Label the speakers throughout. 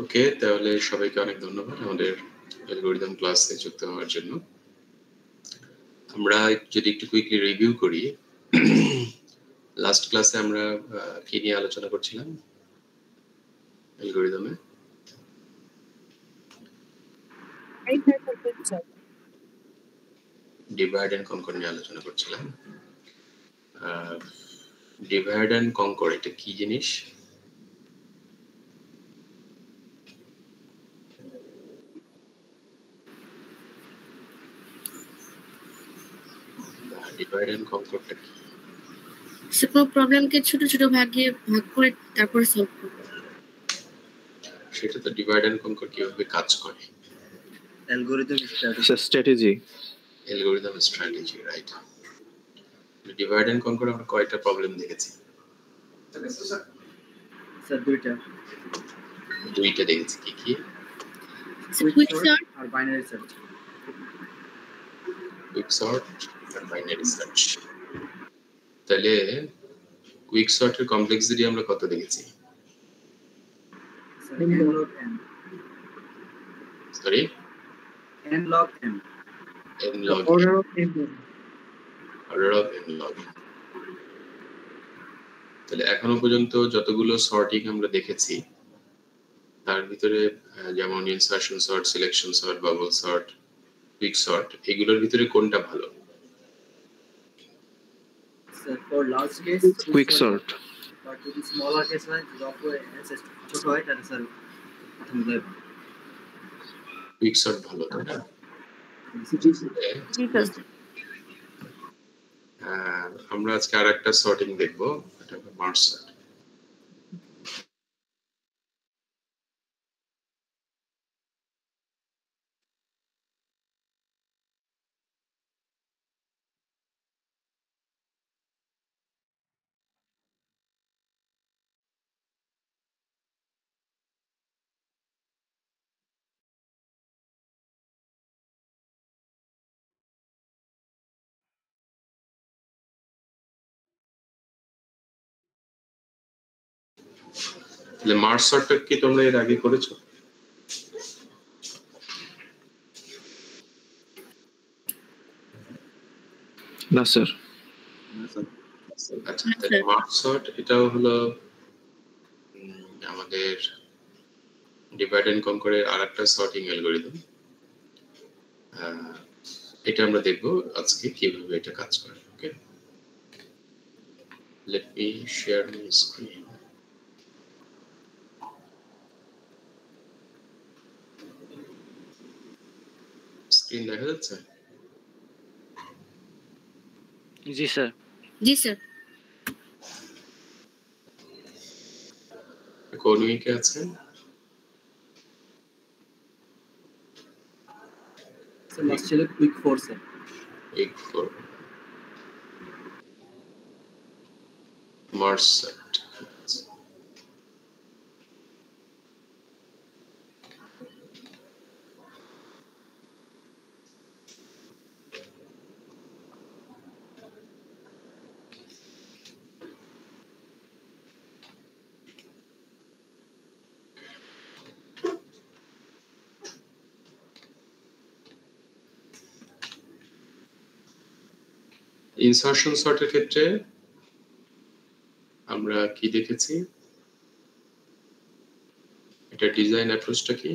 Speaker 1: ওকে, তাহলে সবাইকে অনেক ধন্যবাদ আমাদের অ্যালগরিদম ক্লাসে যুক্ত হওয়ার জন্য। আমরা যদি একটু কুইকলি রিভিউ করি, লাস্ট ক্লাসে আমরা কি নিয়ে আলোচনা করছিলাম অ্যালগরিদমে? ডিভাইড এন্ড কনকর নিয়ে আলোচনা করছিলাম। ডিভাইড এন্ড কনকর এটা কি জিনিস? ডিভাইড এন্ড কনকরটা কি?
Speaker 2: কোনো প্রবলেমকে ছোট ছোট ভাগে ভাগ করে তারপর সলভ করব।
Speaker 1: সেটা তো ডিভাইড এন্ড কনকর কিভাবে কাজ করে?
Speaker 3: Algorithm strategy.
Speaker 1: Algorithm strategy, right. Divide and conquer আমরা কয়টা প্রবলেম দেখেছি?
Speaker 3: স্যার
Speaker 1: দুইটা দেখেছি। কি কি?
Speaker 2: কুইক সর্ট
Speaker 3: আর বাইনারি সার্চ।
Speaker 1: কুইক সর্ট আর বাইনারি সার্চ। তাহলে কুইক সর্টের কমপ্লেক্সিটি আমরা কত দেখেছি? Sorry,
Speaker 3: n log n।
Speaker 1: n log
Speaker 3: order of n।
Speaker 1: order of n log n। তাহলে এখনো পর্যন্ত যতগুলো সর্টিং আমরা দেখেছি তার ভিতরে যেমন insertion sort, selection sort, bubble sort, quick sort, এগুলোর ভিতরে কোনটা ভালো?
Speaker 3: Sir, for large case
Speaker 4: quick sort,
Speaker 3: but যদি smaller case হয় যত ছোট হয় তাহলে স্যার প্রথম দেব
Speaker 1: কুইক সর্ট ভালো, তাই না?
Speaker 2: ঠিক আছে।
Speaker 1: আমরা আজকে আরেকটা সর্টিং দেখবো, এটা হলো মার্জ সর্ট। তাহলে মার্জ সর্টটা কি তোমরা এর আগে করেছো?
Speaker 4: না স্যার।
Speaker 1: আচ্ছা, তাহলে মার্জ সর্ট এটাও হলো আমাদের ডিভাইড এন্ড কনকরের আরেকটা সর্টিং অ্যালগরিদম। এটা আমরা দেখবো আজকে কিভাবে এটা কাজ করে। Okay, let me share my screen. Screen দেখা যাচ্ছে?
Speaker 4: জি স্যার।
Speaker 2: জি স্যার।
Speaker 1: কোন উইকে আছেন?
Speaker 3: স্যার লাস্ট ছিল quick 4 sir.
Speaker 1: Week 4 merge sort. Insertion সর্টের ক্ষেত্রে আমরা কি দেখেছি? এটা ডিজাইন অ্যাপ্রোচটা কি?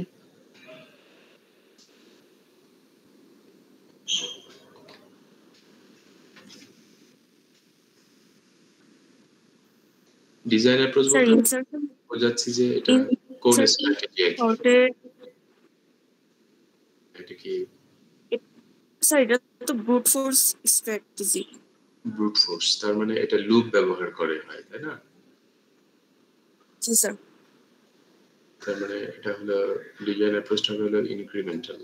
Speaker 1: ডিজাইন অ্যাপ্রোচ বলতে বোঝাচ্ছি যে এটা কোন স্ট্র্যাটেজি। এটা কি
Speaker 5: স্যার এটা তো brute force strategy.
Speaker 1: Brute force, তার মানে এটা লুপ ব্যবহার করে হয়, তাই না?
Speaker 5: জি স্যার।
Speaker 1: তার মানে এটা হলো ডিজাইন অ্যাপ্রোচটা হলো ইনক্রিমেন্টাল।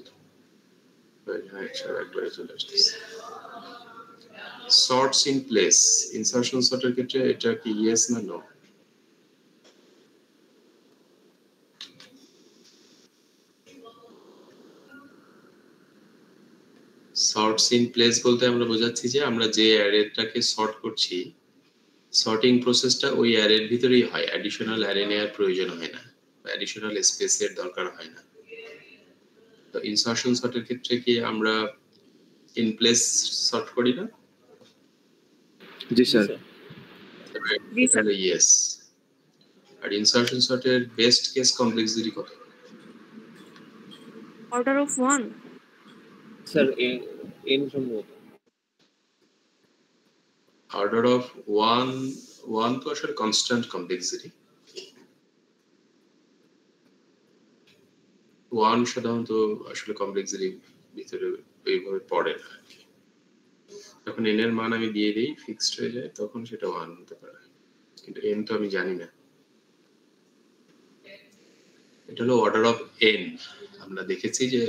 Speaker 1: একবারে চলে আসছে সর্টস ইন প্লেস। ইনসারশন সর্টের ক্ষেত্রে এটা কি ইয়েস না নো? সর্টস ইন প্লেস বলতে আমরা বোঝাচ্ছি যে আমরা যে অ্যারেটাকে সর্ট করছি, সর্টিং প্রসেসটা ওই অ্যারের ভিতরেই হয়, অ্যাডিশনাল অ্যারে নেওয়ার প্রয়োজন হয় না, অ্যাডিশনাল স্পেসের দরকার হয় না। তো ইনসার্শন সর্টের ক্ষেত্রে কি আমরা ইন প্লেস সর্ট করি না?
Speaker 4: জি স্যার।
Speaker 5: জি স্যার।
Speaker 1: তাহলে ইয়েস। আর ইনসার্শন সর্টের বেস্ট কেস কমপ্লেক্সিটি কত?
Speaker 5: Order of 1.
Speaker 3: স্যার এন সম্ভবত
Speaker 1: অর্ডার অফ ওয়ান তো আসলে কনস্ট্যান্ট কমপ্লেক্সিটি। ওয়ান সাধারণত আসলে কমপ্লেক্সিটির ভিতরে ওইভাবে পড়ে না আর কি। যখন এন এর মান আমি দিয়ে দিই ফিক্সড হয়ে যায়, তখন সেটা ওয়ান হতে পারে, কিন্তু এন তো আমি জানি না। এটা হলো অর্ডার অফ এন। আমরা দেখেছি যে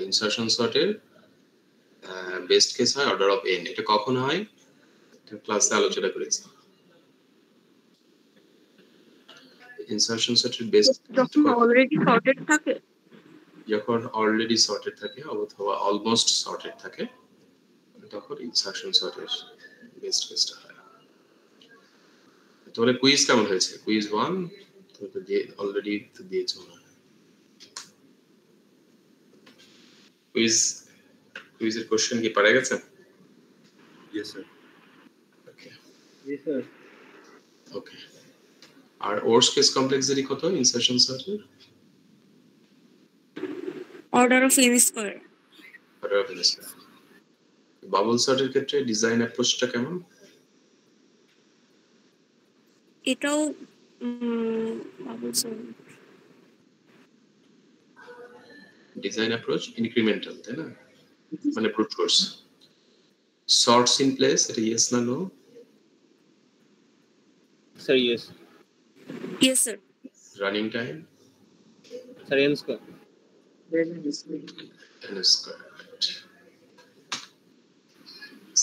Speaker 1: ইনসার্শন সর্টের বেস্ট কেস হয় অর্ডার অফ এন। এটা কখন হয় ক্লাসে আলোচনা করেছি। ইনসার্শন সর্টের বেস্ট
Speaker 5: যখন অলরেডি সর্টেড থাকে,
Speaker 1: যখন অলরেডি সর্টেড থাকে অথবা অলমোস্ট সর্টেড থাকে, তখন ইনসার্শন সর্টের বেস্ট কেসটা হয়। তোমাদের কুইজ কেমন হয়েছে? কুইজ 1 তুমি তো দিয়ে অলরেডি তো দিয়েছো না। কুইজের কোশ্চেন কি পারা গেছে?
Speaker 6: Yes, sir.
Speaker 1: ওকে
Speaker 3: জি স্যার
Speaker 1: ওকে। আর ওয়ার্স্ট কেস কমপ্লেক্সিটি কত ইনসার্শন সর্টের?
Speaker 5: order of n square.
Speaker 1: Order of n square. Bubble সর্টের ক্ষেত্রে ডিজাইন অ্যাপ্রোচটা কেমন?
Speaker 5: এটাও bubble sort.
Speaker 1: Design approach incremental, তাই না? মানে brute force. Sorts in place, এটা ইয়েস না no?
Speaker 3: Sir yes
Speaker 5: Yes sir.
Speaker 1: Running time
Speaker 3: sir n square
Speaker 1: n square.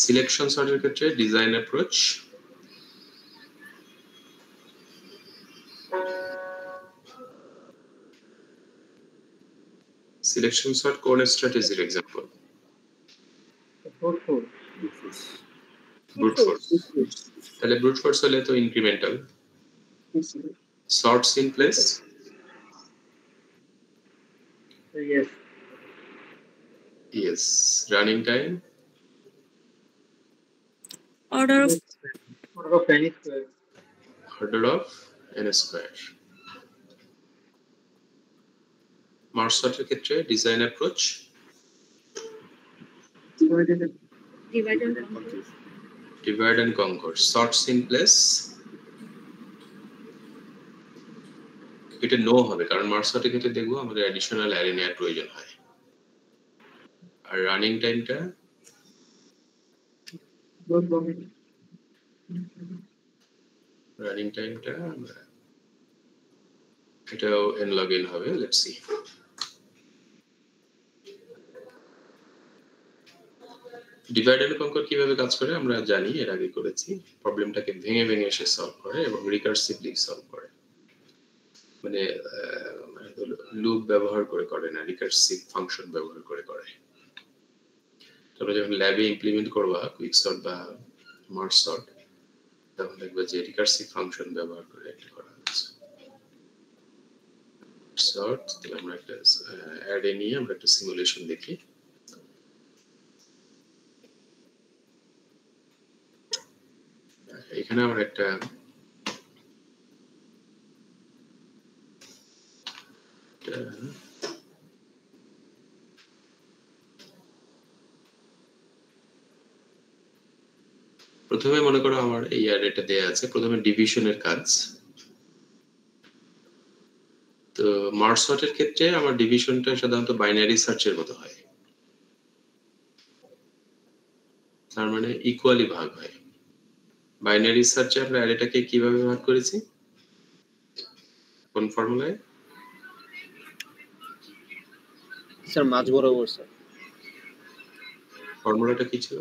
Speaker 1: Selection সর্টের ক্ষেত্রে ডিজাইন অ্যাপ্রোচ সিলেকশন সর্ট কোন স্ট্র্যাটেজির example?
Speaker 3: Four
Speaker 6: Good force.
Speaker 1: Brute force. তাহলে ব্রুট ফোর্স হলে তো incremental. Sorts in place
Speaker 3: yes
Speaker 1: yes. Running time
Speaker 5: Order of
Speaker 3: order of n square
Speaker 1: order of n square. Merge সর্টের ক্ষেত্রে design approach
Speaker 2: divide and
Speaker 6: Conquer.
Speaker 1: Divide and conquer. Sorts in place এটা no হবে, কারণ Mars সর্টের ক্ষেত্রে দেখবো আমাদের additional array নেওয়ার প্রয়োজন হয়। আর রানিং টাইমটা রানিং টাইমটা এটাও n log n হবে। Let's see. Divide and conquer কিভাবে কাজ করে আমরা জানি, এর আগে করেছি। প্রবলেমটাকে ভেঙে ভেঙে সে সলভ করে এবং রিকার্সিভলি সলভ করে, মানে লুপ ব্যবহার করে না, রিকার্সিভ ফাংশন ব্যবহার করে। তোমরা যখন ল্যাবে ইমপ্লিমেন্ট করবা কুইক সর্ট বা মার্জ সর্ট, তখন দেখবে যে রিকার্সিভ ফাংশন ব্যবহার করে এটা করা হচ্ছে। সর্ট তাহলে আমরা একটা অ্যারে নিয়ে আমরা একটা সিমুলেশন দেখি। এখানে আমরা একটা প্রথমে মনে করো আমার এই অ্যারেটা দেয়া আছে, প্রথমে ডিভিশনের কাজ। তো মার্জ সর্টের ক্ষেত্রে আমার ডিভিশনটা সাধারণত বাইনারি সার্চের মতো হয়, তার মানে ইকুয়ালি ভাগ হয়। বাইনারি সার্চে আমরা অ্যারেটাকে কিভাবে ভাগ করেছি, কোন ফর্মুলায়?
Speaker 3: স্যার মাঝ বরাবর স্যার
Speaker 1: ফর্মুলাটা কি ছিল?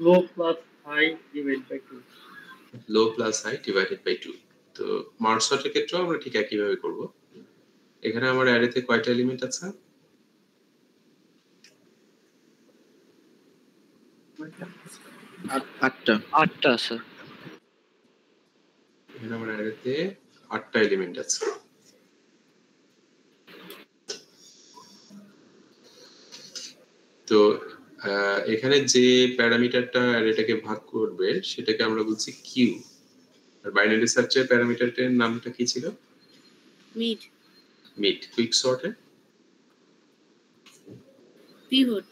Speaker 3: Low plus high divide by 2
Speaker 1: low plus high divided by 2। তো মার্জ সর্টের ক্ষেত্রেও আমরা ঠিক একইভাবে করব। এখানে আমার অ্যারেতে কয়টা এলিমেন্ট আছে?
Speaker 4: আটটা স্যার।
Speaker 1: এখানে আমার অ্যারেতে 8টা এলিমেন্ট আছে। এখানে যে প্যারামিটারটা অ্যারেটাকে ভাগ করবে সেটাকে আমরা বলছি কিউ। আর বাইনারি সার্চের প্যারামিটারটার নামটা কি ছিল?
Speaker 2: Mid,
Speaker 1: mid. কুইক সর্টে
Speaker 2: পিভট,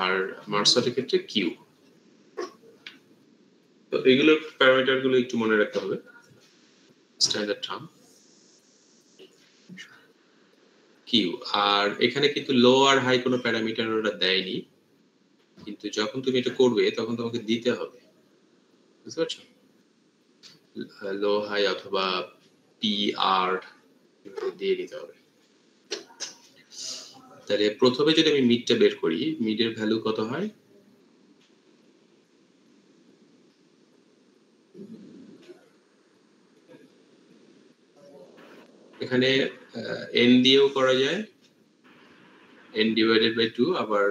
Speaker 1: আর মার্জ সর্টের ক্ষেত্রে কিউ। তো এগুলো প্যারামিটার গুলো একটু মনে রাখতে হবে, স্ট্যান্ডার্ড টার্ম কিউ। আর এখানে কিন্তু লো আর হাই কোনো প্যারামিটার ওরা দেয়নি, কিন্তু যখন তুমি এটা করবে তখন তোমাকে দিতে হবে, বুঝতে পারছো? লো হাই অথবা পি আর দিয়ে দিতে হবে। তাহলে প্রথমে যদি আমি মিডটা বের করি, মিডের ভ্যালু কত হয়? এখানে n দিয়েও করা যায়, n ডিভাইডেড বাই 2, আবার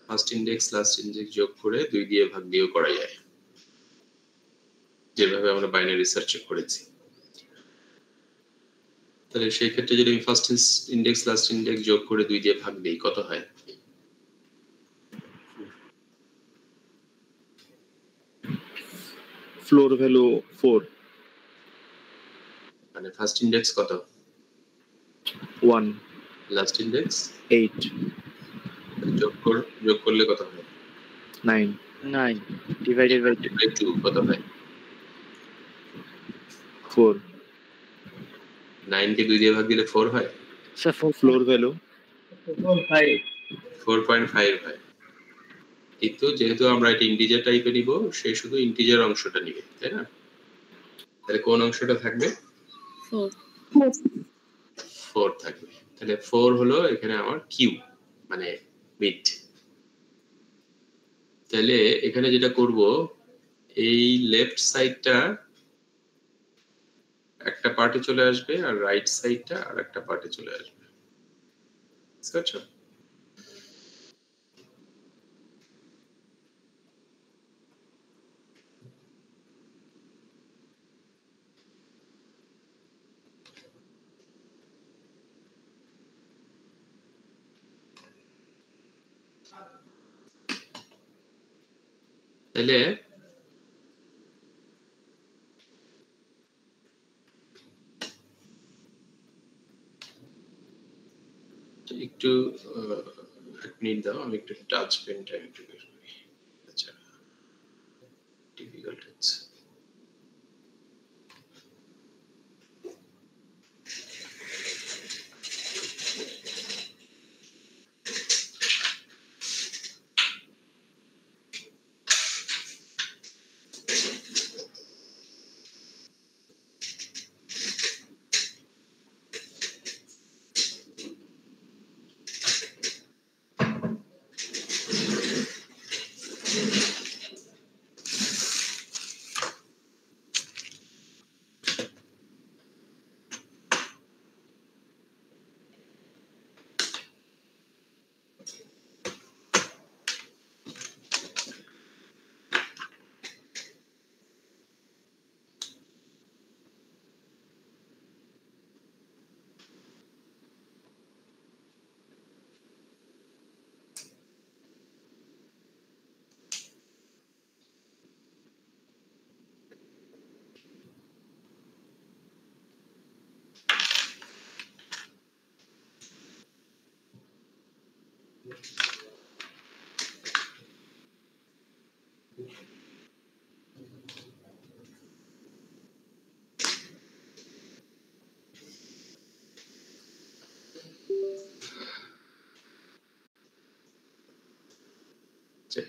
Speaker 1: ফার্স্ট ইনডেক্স লাস্ট ইনডেক্স যোগ করে 2 দিয়ে ভাগ দিয়েও করা যায়, যেভাবে আমরা বাইনারি সার্চে করেছি। তাহলে সেই ক্ষেত্রে যদি আমি ফার্স্ট ইনডেক্স লাস্ট ইনডেক্স যোগ করে 2 দিয়ে ভাগ দেই, কত হয়?
Speaker 4: ফ্লোর ভ্যালু 4
Speaker 1: মানে ফার্স্ট ইনডেক্স কত,
Speaker 4: 1
Speaker 1: লাস্ট ইনডেক্স
Speaker 4: 8
Speaker 1: যোগ করলে কত হয়?
Speaker 4: 9
Speaker 5: 9 divided by 2.
Speaker 1: বাই 2 কত হয়?
Speaker 4: 4
Speaker 1: 9 কে 2 দিয়ে ভাগ দিলে 4 হয়,
Speaker 5: So 4
Speaker 4: ফ্লোর ভ্যালু
Speaker 1: 4.5 হয়। কিন্তু যেহেতু আমরা এটা ইন্টিজার টাইপে নিব, সে শুধু ইন্টিজার অংশটা নিবে, তাই না? তাহলে কোন অংশটা থাকবে?
Speaker 2: 4,
Speaker 1: 4 থাকবে। তাহলে 4 হলো এখানে আমার কিউ, মানে মিড। তাহলে এখানে যেটা করব, এই লেফট সাইডটা একটা পার্টে চলে আসবে আর রাইট সাইডটা আর একটা পার্টে চলে আসবে, বুঝতে পারছো? তাহলে একটু 1 মিনিট দাও, আমি একটু টাচ পেনটা একটু বের করি। আচ্ছা, ডিফিকাল্ট হচ্ছে।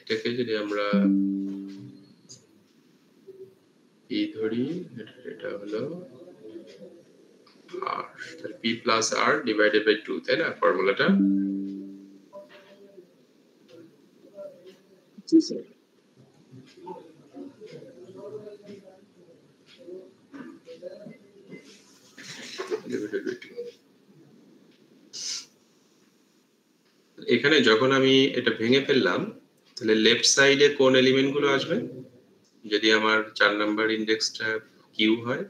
Speaker 1: এটাকে যদি আমরা পি ধরি, এটা হলো আর, তাহলে P plus R divided by 2, তাই না ফর্মুলাটা?
Speaker 5: জি স্যার।
Speaker 1: এখানে যখন আমি এটা ভেঙে ফেললাম, তাহলে লেফট সাইডে কোন এলিমেন্ট গুলো আসবে? যদি আমার 4 নাম্বার ইন্ডেক্সটা কিউ হয়,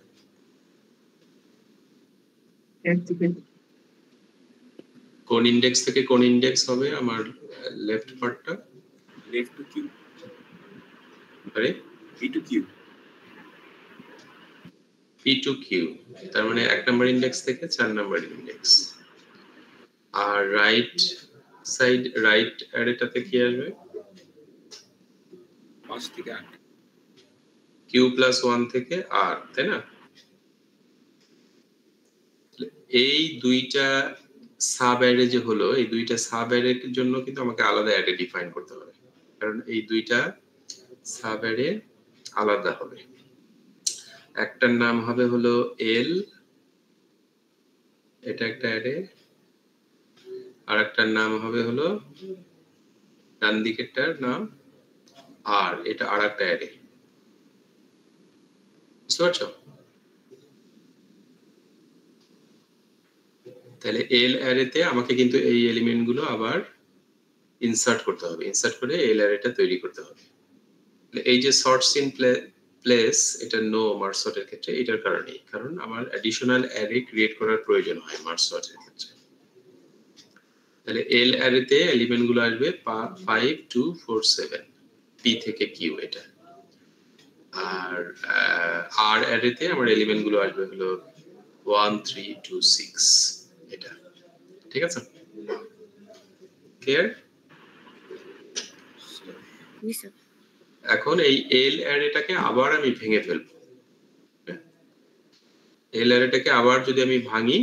Speaker 1: কোন ইন্ডেক্স থেকে কোন ইন্ডেক্স হবে আমার লেফট পার্টটা
Speaker 6: Left to Q.
Speaker 1: Sorry
Speaker 6: P to Q.
Speaker 1: P to Q, তার মানে 1 নাম্বার ইন্ডেক্স থেকে 4 নাম্বার ইন্ডেক্স। আর রাইট সাইড রাইট অ্যারেটাতে কি আসবে?
Speaker 6: 5 থেকে 8.
Speaker 1: Q প্লাস 1 থেকে R, তাই না? এই দুইটা সাব অ্যারে যে হলো, এই দুইটা সাব অ্যারের জন্য কিন্তু আমাকে আলাদা অ্যারে ডিফাইন করতে হবে, কারণ এই দুইটা সাব অ্যারে আলাদা হবে। একটার নাম হবে হলো L, এটা একটা অ্যারে, আর একটার নাম হবে হলো ডান দিকেরটার নাম R, এটা আর একটা অ্যারে। বুঝতে পারছো? তাহলে এল অ্যারেতে আমাকে কিন্তু এই এলিমেন্ট গুলো আবার ইনসার্ট করতে হবে, ইনসার্ট করে এল অ্যারেটা তৈরি করতে হবে। এই যে সর্টস ইন প্লেস, এটা নো মার্জ সর্টের ক্ষেত্রে এটার কারণেই, কারণ আমার অ্যাডিশনাল অ্যারে ক্রিয়েট করার প্রয়োজন হয় মার্জ সর্টের ক্ষেত্রে। তাহলে এল অ্যারেতে এলিমেন্ট গুলো আসবে 5 2 4 7, পি থেকে কিউ এটা। আর আর অ্যারেতে আমার এলিমেন্ট গুলো আসবে হলো 1 3 2 6 এটা। ঠিক আছে? ক্লিয়ার?
Speaker 2: জি স্যার।
Speaker 1: এখন এই এল অ্যারেটাকে আবার আমি ভেঙে ফেলবো। এল অ্যারেটাকে আবার যদি আমি ভাঙি,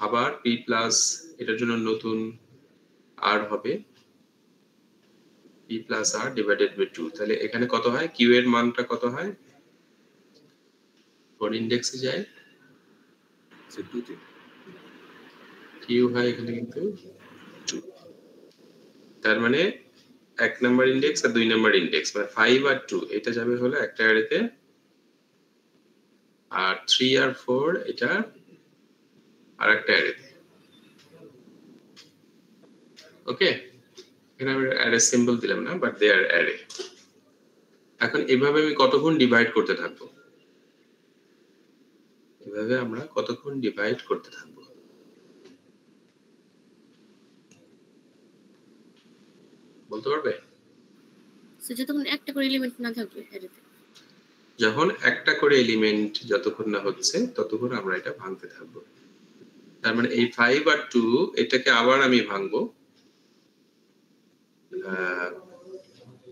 Speaker 1: আবার পি প্লাস এটার জন্য নতুন আর হবে P plus R divided by 2। তাহলে এখানে কত হয়? কিউ এর মানটা কত হয়? কোন ইন্ডেক্সে যায়?
Speaker 6: So 2 তে।
Speaker 1: কিউ হয় এখানে কিন্তু 2। তার মানে 1 নাম্বার ইন্ডেক্স আর 2 নাম্বার ইন্ডেক্স, মানে 5 আর 2 এটা যাবে হলো একটা অ্যারেতে, আর 3 আর 4 এটা আরেকটা অ্যারেতে। ওকে, এখানে আমি অ্যারে সিম্বল দিলাম না, বাট দে আর অ্যারে। এখন এভাবে আমি কতক্ষণ ডিভাইড করতে থাকবো? এভাবে আমরা কতক্ষণ ডিভাইড করতে থাকবো? বলতে পারবে?
Speaker 2: স্যার যতক্ষণ একটা করে এলিমেন্ট না থাকবে অ্যারেতে।
Speaker 1: যখন একটা করে এলিমেন্ট যতক্ষণ না হচ্ছে ততক্ষণ আমরা এটা ভাঙতে থাকবো। তার মানে এই 5 আর 2 এটাকে আবার আমি ভাঙবো।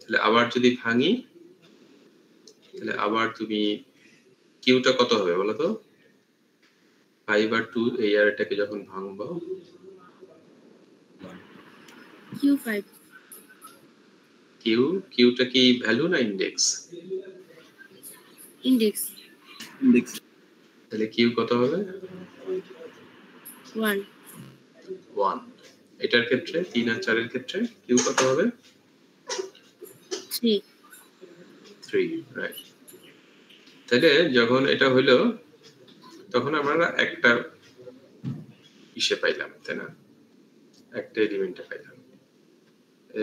Speaker 1: তাহলে আবার যদি ভাঙি, তাহলে আবার তুমি কিউটা কত হবে বলো তো? 5 আর 2 এই অ্যারেটাকে যখন ভাঙবো,
Speaker 2: Q5
Speaker 1: কিউটা কি ভ্যালু না ইন্ডেক্স?
Speaker 2: Index
Speaker 4: Index.
Speaker 1: তাহলে কিউ কত হবে?
Speaker 2: 1
Speaker 1: 1। এটার ক্ষেত্রে 3 আর 4 এর ক্ষেত্রে কিউ কত হবে?
Speaker 2: 3
Speaker 1: 3, রাইট। তাহলে যখন এটা হলো তখন আমরা একটা ইসে পাইলাম, তাই না? একটা এলিমেন্টে পাইলাম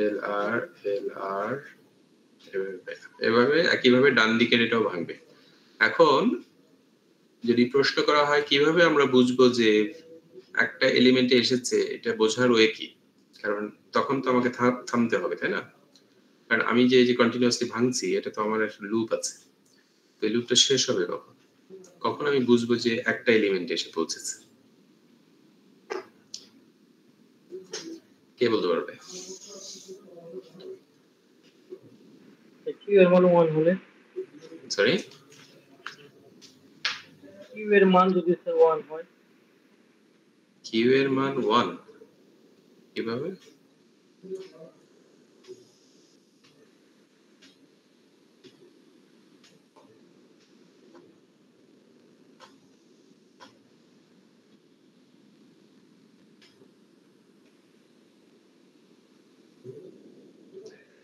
Speaker 1: এল আর এভাবে পাইলাম। এভাবে একইভাবে ডান দিকের এটাও ভাঙবে। এখন যদি প্রশ্ন করা হয় কিভাবে আমরা বুঝবো যে একটা এলিমেন্টে এসেছে, এটা বোঝার ওয়ে কি? কারণ তখন তো আমাকে থামতে হবে, তাই না? কারণ আমি যে কন্টিনিউয়াসলি ভাঙছি, এটা তো আমার একটা লুপ আছে। তো এই লুপটা শেষ হবে কখন? কখন আমি বুঝবো যে একটা এলিমেন্ট এসে পৌঁছেছে? কে বলতে পারবে?
Speaker 3: কিউ এর মান 1 হলে,
Speaker 1: সরি,
Speaker 3: কিউ এর মান যদি স্যার 1 হয়,
Speaker 1: কিউ এর মান 1 কিভাবে?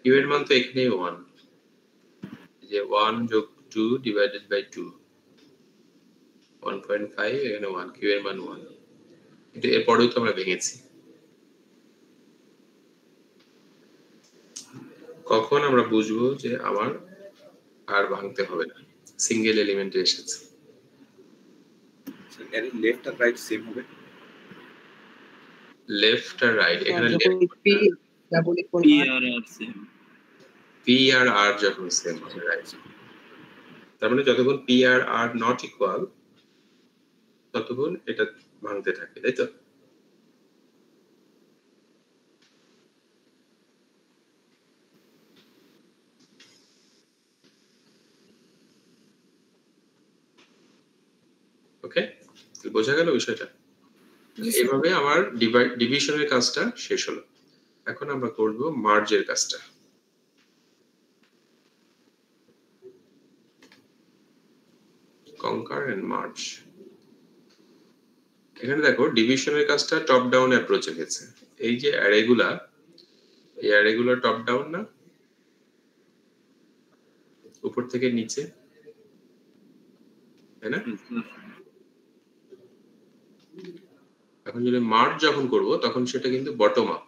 Speaker 1: কিউ এর মান তো এখানেই 1, যে 1 যোগ 2 ডিভাইডেড বাই 2, 1.5, এখানে 1, কিউ এর মান 1। কিন্তু এরপরেও তো আমরা ভেঙেছি। কখন আমরা বুঝবো যে আমার আর ভাঙতে হবে না, সিঙ্গেল এলিমেন্টে এসেছে?
Speaker 6: So এর লেফট আর রাইট সেম হবে।
Speaker 1: লেফট আর রাইট, এখানে
Speaker 3: যখন
Speaker 1: left
Speaker 3: p double equal
Speaker 7: p আর আর সেম।
Speaker 1: পি আর আর যখন সেম হবে, রাইট। তার মানে যতক্ষণ পি আর আর নট ইকুয়াল ততক্ষণ এটা ভাঙতে থাকে, তাই তো? ওকে, বোঝা গেল বিষয়টা?
Speaker 2: জি স্যার।
Speaker 1: এভাবে আমার ডিভিশনের কাজটা শেষ হলো। এখন আমরা করব মার্জের কাজটা। কনকার এন্ড মার্জ। এখানে দেখো ডিভিশনের কাজটা টপ ডাউন অ্যাপ্রোচে হয়েছে। এই যে অ্যারেগুলা, এই অ্যারেগুলো টপ ডাউন না, উপর থেকে নিচে, তাই না? এখন যদি মার্জ যখন করব তখন সেটা কিন্তু বটম আপ,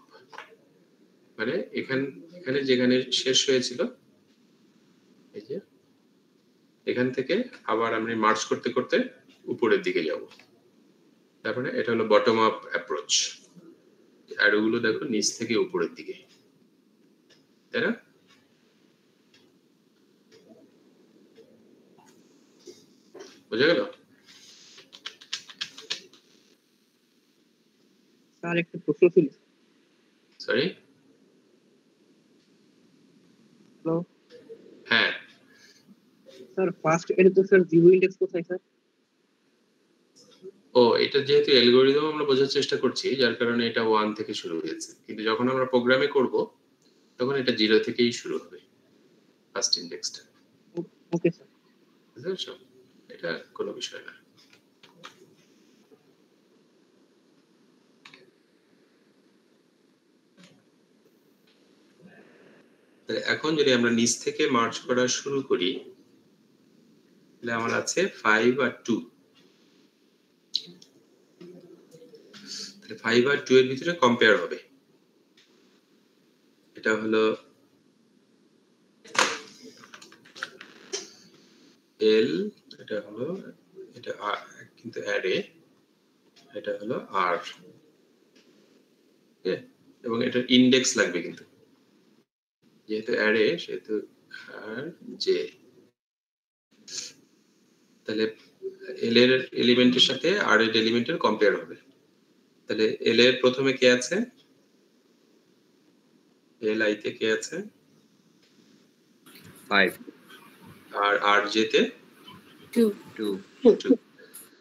Speaker 1: মানে এখানে যেখানে শেষ হয়েছিল, এই যে এখান থেকে আবার আমি মার্জ করতে করতে উপরের দিকে যাব। তারপরে এটা হলো বটম আপ অ্যাপ্রোচ। অ্যারোগুলো দেখো নিচ থেকে উপরের দিকে, তাই না? বোঝা গেল?
Speaker 3: স্যার একটা প্রশ্ন ছিল।
Speaker 1: সরি,
Speaker 3: হ্যালো
Speaker 1: হ্যাঁ।
Speaker 3: স্যার, ফার্স্ট এর তো স্যার জিরো ইন্ডেক্স কোথায় স্যার?
Speaker 1: ও, এটা যেহেতু অ্যালগরিদম আমরা বোঝার চেষ্টা করছি, যার কারণে এটা 1 থেকে শুরু হয়েছে, কিন্তু যখন আমরা প্রোগ্রামে করব তখন এটা 0 থেকেই শুরু হবে, ফার্স্ট ইন্ডেক্সটা।
Speaker 3: Okay sir.
Speaker 1: বুঝতে পারছো? এটা কোনো বিষয় না। তাহলে এখন যদি আমরা নিচ থেকে মার্চ করা শুরু করি, তাহলে আমার আছে 5 আর 2। তাহলে 5 আর 2 এর ভিতরে কম্পেয়ার হবে। এটা হলো এল, এটা হলো, এটা কিন্তু অ্যারে, এটা হলো আর, ওকে? এবং এটার ইন্ডেক্স লাগবে, কিন্তু যেহেতু অ্যারে সেহেতু আর জে। তাহলে এল এর এলিমেন্টের সাথে আর এর এলিমেন্টের কম্পেয়ার হবে। তাহলে এল এর প্রথমে কে আছে? এল আই তে কে আছে?
Speaker 6: 5
Speaker 1: আর আর জে তে
Speaker 2: 2
Speaker 1: 2।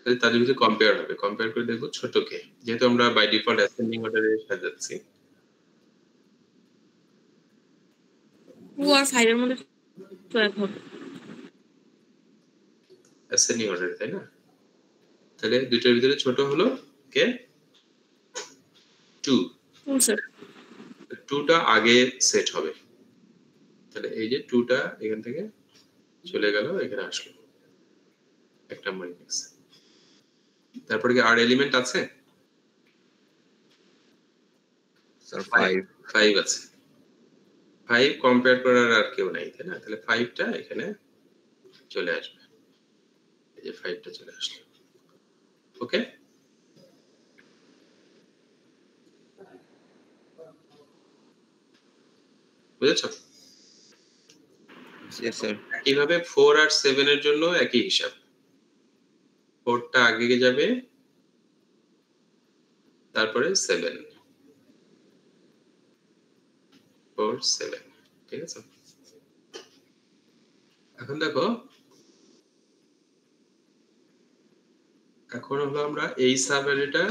Speaker 1: তাহলে তাদের ভিতরে কম্পেয়ার হবে। কম্পেয়ার করে দেখবো ছোট কে, যেহেতু আমরা বাই ডিফল্ট অ্যাসেন্ডিং অর্ডারে সাজাচ্ছি।
Speaker 5: 2 আর 5 এর মধ্যে তো এক হবে।
Speaker 1: অ্যাসেন্ডিং অর্ডারে, তাই না? তাহলে দুইটার ভিতরে ছোট হলো কে? 2।
Speaker 5: 2 স্যার।
Speaker 1: 2টা আগে সেট হবে। তাহলে এই যে 2টা এখান থেকে চলে গেল, এখানে আসলো, এক নাম্বার ইন্ডেক্স। তারপরে কি আর এলিমেন্ট আছে?
Speaker 6: স্যার 5
Speaker 1: 5 আছে। 5 কম্পেয়ার করার আর কেউ নাই, তাই না? তাহলে 5টা এখানে চলে আসবে, এই যে 5টা চলে আসলো। ওকে, বুঝেছো?
Speaker 6: Yes sir.
Speaker 1: একইভাবে 4 আর 7 এর জন্য একই হিসাব। 4টা আগে যাবে, তারপরে 7, 4 7, ঠিক আছে? এখন দেখো, এখন হলো আমরা এই সাব অ্যারেটা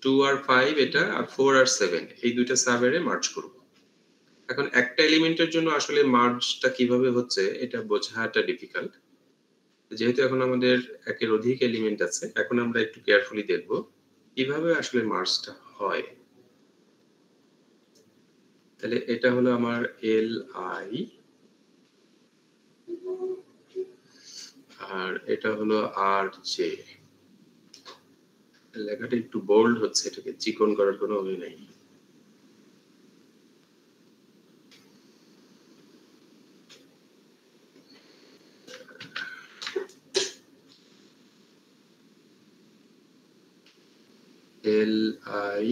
Speaker 1: 2 আর 5 এটা, আর 4 আর 7 এই দুইটা সাব অ্যারে মার্জ করব। এখন একটা এলিমেন্টের জন্য আসলে মার্জটা কিভাবে হচ্ছে এটা বোঝাটা ডিফিকাল্ট। যেহেতু এখন আমাদের একের অধিক এলিমেন্ট আছে, এখন আমরা একটু কেয়ারফুলি দেখব কিভাবে আসলে মার্জটা হয়। তাহলে এটা হলো আমার এল আই, আর এটা হলো আর জে। লেখাটা একটু বোল্ড হচ্ছে, এটাকে চিকন করার কোনো ওয়ে নাই। L I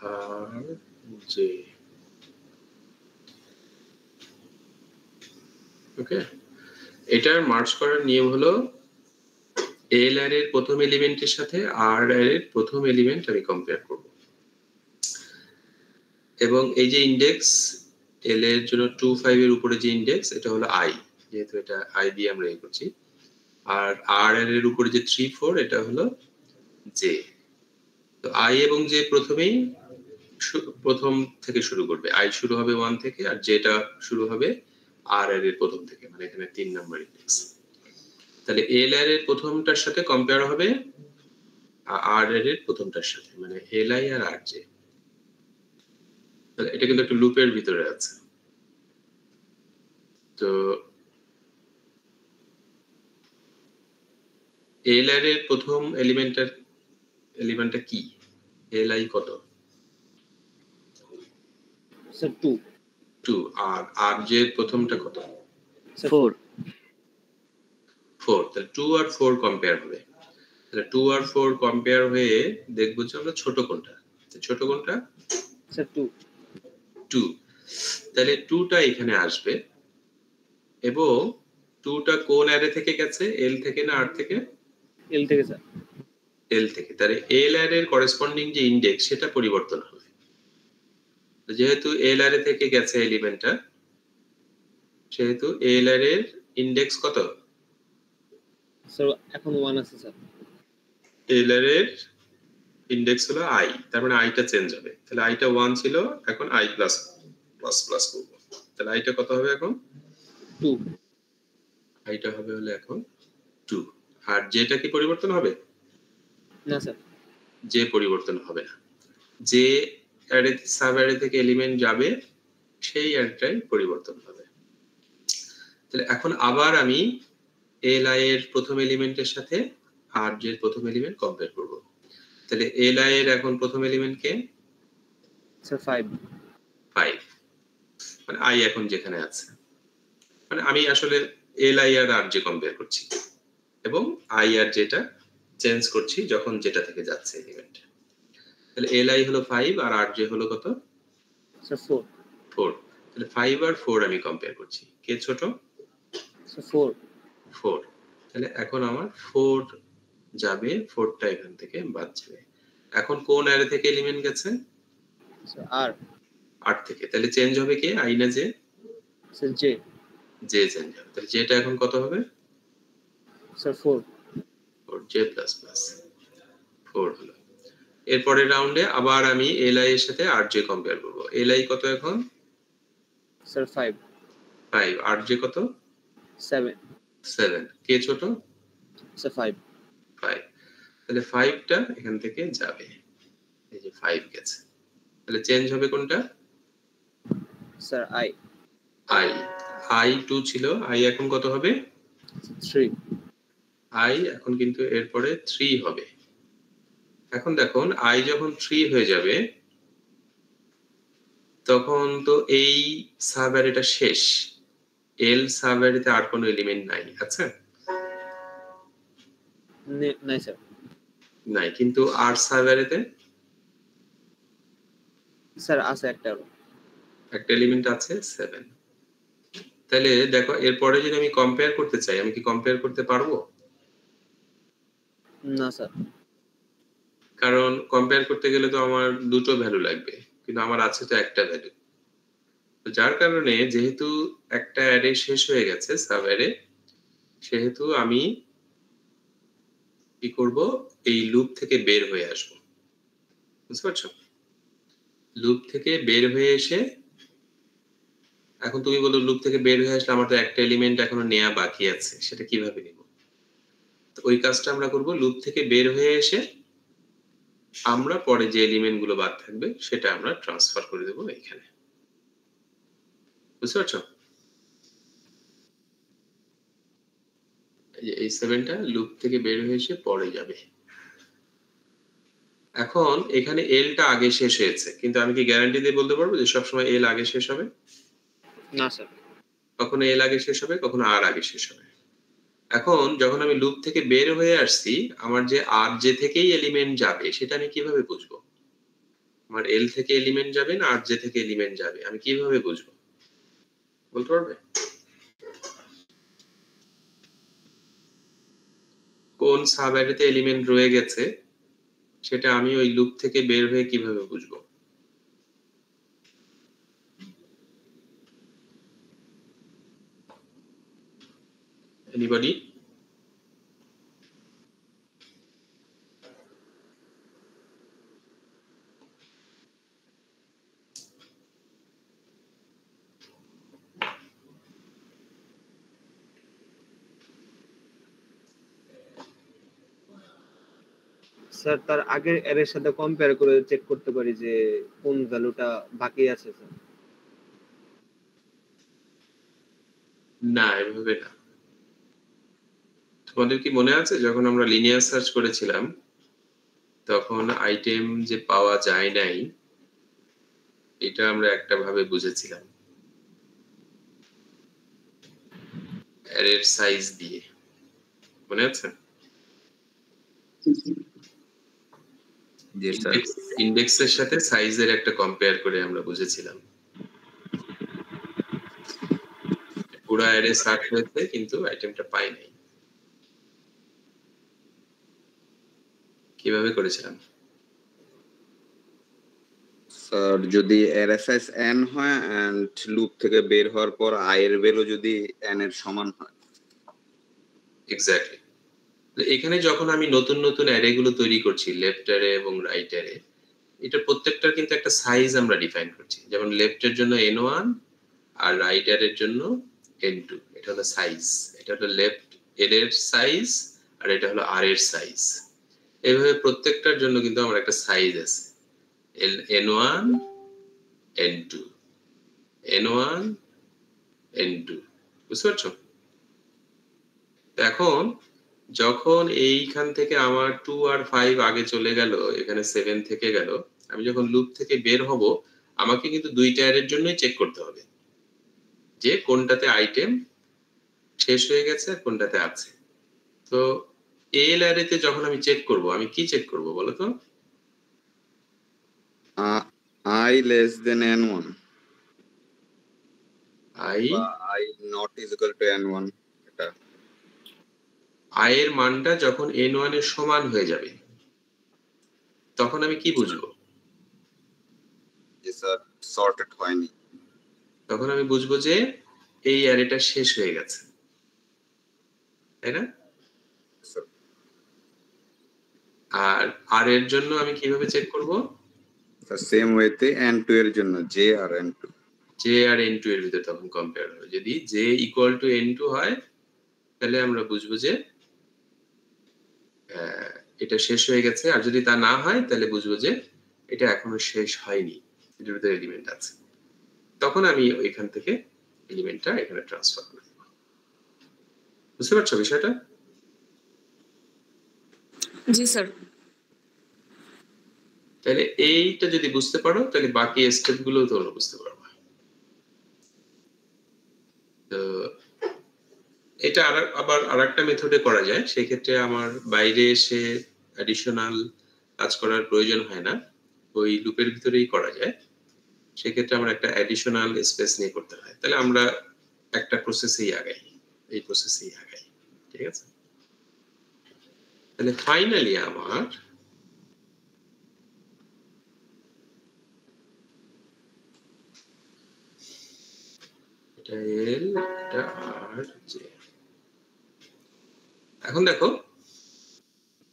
Speaker 1: R J. ওকে, এটার মার্জ করার নিয়ম হলো এল অ্যারের প্রথম এলিমেন্টের সাথে আর অ্যারের প্রথম এলিমেন্ট আমি কম্পেয়ার করব, এবং এই যে ইন্ডেক্স এল এর জন্য 2 5 এর উপরে যে ইন্ডেক্স এটা হলো আই, যেহেতু এটা আই দিয়ে আমরা এই করছি, আর আর এর উপরে যে 3 4 এটা হলো জে। তো আই এবং জে প্রথমেই প্রথম থেকে শুরু করবে, আই শুরু হবে 1 থেকে আর জেটা শুরু হবে আর এর প্রথম থেকে, মানে এখানে 3 নাম্বার ইন্ডেক্স। তাহলে এল এর প্রথমটার সাথে কম্পেয়ার হবে আর এর প্রথমটার সাথে, মানে L I R R J. তাহলে এটা কিন্তু একটা লুপের ভিতরে আছে। তো এল এর প্রথম এলিমেন্টটা কি? এল আই কত?
Speaker 3: স্যার 2।
Speaker 1: 2। আর আর জে প্রথমটা কত?
Speaker 3: 4।
Speaker 1: 4। তাহলে 2 আর 4 কম্পেয়ার হবে। তাহলে 2 আর 4 কম্পেয়ার হয়ে দেখবো যে আমরা ছোট কোনটা। ছোট কোনটা?
Speaker 3: স্যার 2।
Speaker 1: 2। তাহলে 2টা এখানে আসবে, এবং 2টা কোন অ্যারে থেকে গেছে? এল থেকে না আর থেকে?
Speaker 3: এল থেকে স্যার।
Speaker 1: এল থেকে। তাহলে এল অ্যারের করেসপন্ডিং যে ইন্ডেক্স সেটা পরিবর্তন হবে। যেহেতু এল অ্যারে থেকে গেছে এলিমেন্টটা, সেহেতু এল অ্যারের ইন্ডেক্স কত?
Speaker 3: স্যার এখন 1 আছে স্যার।
Speaker 1: এল অ্যারের ইন্ডেক্স হলো আই, তার মানে আইটা চেঞ্জ হবে। তাহলে আইটা 1 ছিল, এখন আই প্লাস প্লাস প্লাস করব। তাহলে আইটা কত হবে এখন?
Speaker 3: 2।
Speaker 1: আইটা হবে হলো এখন 2। আর যেটা কি পরিবর্তন হবে?
Speaker 3: না স্যার।
Speaker 1: যে পরিবর্তন হবে না। যে অ্যারে সাব অ্যারে থেকে এলিমেন্ট যাবে সেই অ্যারেটাই পরিবর্তন হবে। তাহলে এখন আবার আমি এল আই এর প্রথম এলিমেন্টের সাথে আর জে এর প্রথম এলিমেন্ট কম্পেয়ার করব। তাহলে এল আই এর এখন প্রথম এলিমেন্ট কে?
Speaker 3: স্যার 5।
Speaker 1: 5। মানে আই এখন যেখানে আছে, মানে আমি আসলে L I R R J compare করছি, এবং আই আর যেটা চেঞ্জ করছি যখন যেটা থেকে যাচ্ছে এলিমেন্ট। তাহলে এল আই হলো 5 আর আর জে হলো কত?
Speaker 3: স্যার 4।
Speaker 1: 4। তাহলে 5 আর 4 আমি কম্পেয়ার করছি, কে ছোট?
Speaker 3: স্যার 4।
Speaker 1: 4। তাহলে এখন আমার 4 যাবে, 4টা এখান থেকে বাদ যাবে। এখন কোন অ্যারে থেকে এলিমেন্ট গেছে?
Speaker 3: স্যার আর।
Speaker 1: আর থেকে। তাহলে চেঞ্জ হবে কে, আই না জে?
Speaker 3: Sir j.
Speaker 1: জে চেঞ্জ হবে। তাহলে যেটা এখন কত হবে?
Speaker 3: স্যার 4।
Speaker 1: 4 জে প্লাস প্লাস 4 হলো। এরপরের রাউন্ডে আবার আমি এল আই এর সাথে আর জে কম্পেয়ার করব। এল আই কত এখন?
Speaker 3: স্যার 5।
Speaker 1: 5। আর জে কত?
Speaker 3: 7।
Speaker 1: 7। কে ছোট?
Speaker 3: স্যার 5।
Speaker 1: 5। তাহলে 5টা এখান থেকে যাবে, এই যে 5 গেছে। তাহলে চেঞ্জ হবে কোনটা?
Speaker 3: Sir I.
Speaker 1: আই। আই 2 ছিল, আই এখন কত হবে?
Speaker 3: 3।
Speaker 1: আই এখন কিন্তু এরপরে 3 হবে। এখন দেখুন আই যখন 3 হয়ে যাবে তখন তো এই সাব অ্যারেটা শেষ, এল সাব অ্যারেতে আর কোনো এলিমেন্ট নাই, আচ্ছা?
Speaker 3: নাই স্যার।
Speaker 1: নাই, কিন্তু আর সাব অ্যারেতে
Speaker 3: স্যার আছে একটা
Speaker 1: এলিমেন্ট আছে 7। তাহলে দেখো এরপরে যদি আমি কম্পেয়ার করতে চাই, আমি কি কম্পেয়ার করতে পারবো?
Speaker 3: না স্যার।
Speaker 1: কারণ কম্পেয়ার করতে গেলে তো আমার দুটো ভ্যালু লাগবে, কিন্তু আমার আছে তো একটা ভ্যালু। তো যার কারণে যেহেতু একটা অ্যারে শেষ হয়ে গেছে সাব অ্যারে, সেহেতু আমি কি করব, এই লুপ থেকে বের হয়ে আসব। বুঝতে পারছো? লুপ থেকে বের হয়ে এসে, এখন তুমি বলো লুপ থেকে বের হয়ে আসলে আমার তো একটা এলিমেন্ট এখনো নেওয়া বাকি আছে, সেটা কিভাবে নেব? তো ওই কাজটা আমরা করব, লুপ থেকে বের হয়ে এসে আমরা পরে যে এলিমেন্ট গুলো বাদ থাকবে সেটা আমরা ট্রান্সফার করে দেবো এখানে। বুঝতে পারছো? এই 7টা লুপ থেকে বের হয়ে এসে পরে যাবে। এখন এখানে এলটা আগে শেষ হয়েছে, কিন্তু আমি কি গ্যারান্টি দিয়ে বলতে পারবো যে সবসময় এল আগে শেষ হবে?
Speaker 3: না স্যার।
Speaker 1: কখনো এল আগে শেষ হবে, কখনো আর আগে শেষ হবে। এখন যখন আমি লুপ থেকে বের হয়ে আসছি, আমার যে আর জে থেকেই এলিমেন্ট যাবে সেটা আমি কিভাবে বুঝবো? আমার এল থেকে এলিমেন্ট যাবে না আর জে থেকে এলিমেন্ট যাবে, আমি কিভাবে বুঝবো বলতে পারবে? কোন সাব অ্যারেতে এলিমেন্ট রয়ে গেছে সেটা আমি ওই লুপ থেকে বের হয়ে কিভাবে বুঝবো? এনিবডি?
Speaker 3: স্যার তার আগের অ্যারের সাথে কম্পেয়ার করে চেক করতে পারি যে কোন ভ্যালুটা বাকি আছে স্যার।
Speaker 1: না, এভাবে না। তোমাদের কি মনে আছে যখন আমরা লিনিয়ার সার্চ করেছিলাম তখন আইটেম যে পাওয়া যায় নাই এটা আমরা একটা ভাবে বুঝেছিলাম অ্যারের সাইজ দিয়ে, মনে আছে?
Speaker 6: জি স্যার।
Speaker 1: ইন্ডেক্সের সাথে সাইজের একটা কম্পেয়ার করে আমরা বুঝেছিলাম পুরো অ্যারে সার্চ হয়েছে কিন্তু আইটেমটা পাই নাই। কিভাবে করেছিলাম?
Speaker 6: স্যার যদি এর সাইজ n হয় এন্ড লুপ থেকে বের হওয়ার পর i এর ভ্যালু যদি n এর সমান হয়।
Speaker 1: এক্স্যাক্টলি। এখানে যখন আমি নতুন নতুন অ্যারে গুলো তৈরি করছি লেফট অ্যারে এবং রাইট অ্যারে, এটা প্রত্যেকটার কিন্তু একটা সাইজ আমরা ডিফাইন করছি। যেমন লেফট এর জন্য n1 আর রাইট অ্যারের জন্য n2, এটা হলো সাইজ। এটা হলো লেফট এর এর সাইজ আর এটা হলো আর এর সাইজ। এইভাবে প্রত্যেকটার জন্য কিন্তু আমার একটা সাইজ আছে, n1 n2 n1 n2, বুঝতে পারছো? এখন যখন এইখান থেকে আমার 2 আর 5 আগে চলে গেল, এখানে 7 থেকে গেল, আমি যখন লুপ থেকে বের হব আমাকে কিন্তু দুইটা অ্যারের জন্যই চেক করতে হবে যে কোনটাতে আইটেম শেষ হয়ে গেছে আর কোনটাতে আছে। তো এল অ্যারেতে যখন আমি চেক করব আমি কি চেক করব বলো তো?
Speaker 6: I less than n1
Speaker 1: I
Speaker 6: বা I not is equal to n1, এটা
Speaker 1: আই এর মানটা যখন n1 এর সমান হয়ে যাবে তখন আমি কি বুঝবো?
Speaker 6: যে স্যার সর্টেড হয়নি।
Speaker 1: তখন আমি বুঝবো যে এই অ্যারেটা শেষ হয়ে গেছে, তাই না?
Speaker 6: স্যার
Speaker 1: আর আর এর জন্য আমি কিভাবে চেক করব?
Speaker 6: সেম ওয়েতে n2 এর জন্য j আর n2,
Speaker 1: জে আর n2 এর ভিতরে তখন কম্পেয়ার হবে। যদি জে ইকুয়াল টু n2 হয় তাহলে আমরা বুঝবো যে এটা শেষ হয়ে গেছে, আর যদি তা না হয় তাহলে বুঝবো যে এটা এখনো শেষ হয়নি, এটার ভিতরে এলিমেন্ট আছে। তখন আমি ওইখান থেকে এলিমেন্টটা এখানে ট্রান্সফার করে দেব। বুঝতে পারছো বিষয়টা?
Speaker 5: জি স্যার।
Speaker 1: তাহলে এইটা যদি বুঝতে পারো তাহলে বাকি স্টেপ গুলো তোমরা বুঝতে পারবে। তো এটা আবার আরেকটা মেথডে করা যায়, সেই ক্ষেত্রে আমার বাইরে এসে অ্যাডিশনাল কাজ করার প্রয়োজন হয় না, ওই লুপের ভিতরেই করা যায়। সেই ক্ষেত্রে আমরা একটা অ্যাডিশনাল স্পেস নিয়ে করতে হয়, তাহলে আমরা একটা প্রসেসেই আগাই, এই প্রসেসেই আগাই, ঠিক আছে? তাহলে ফাইনালি আমার এটা এল, এটা আর জে। এখন দেখো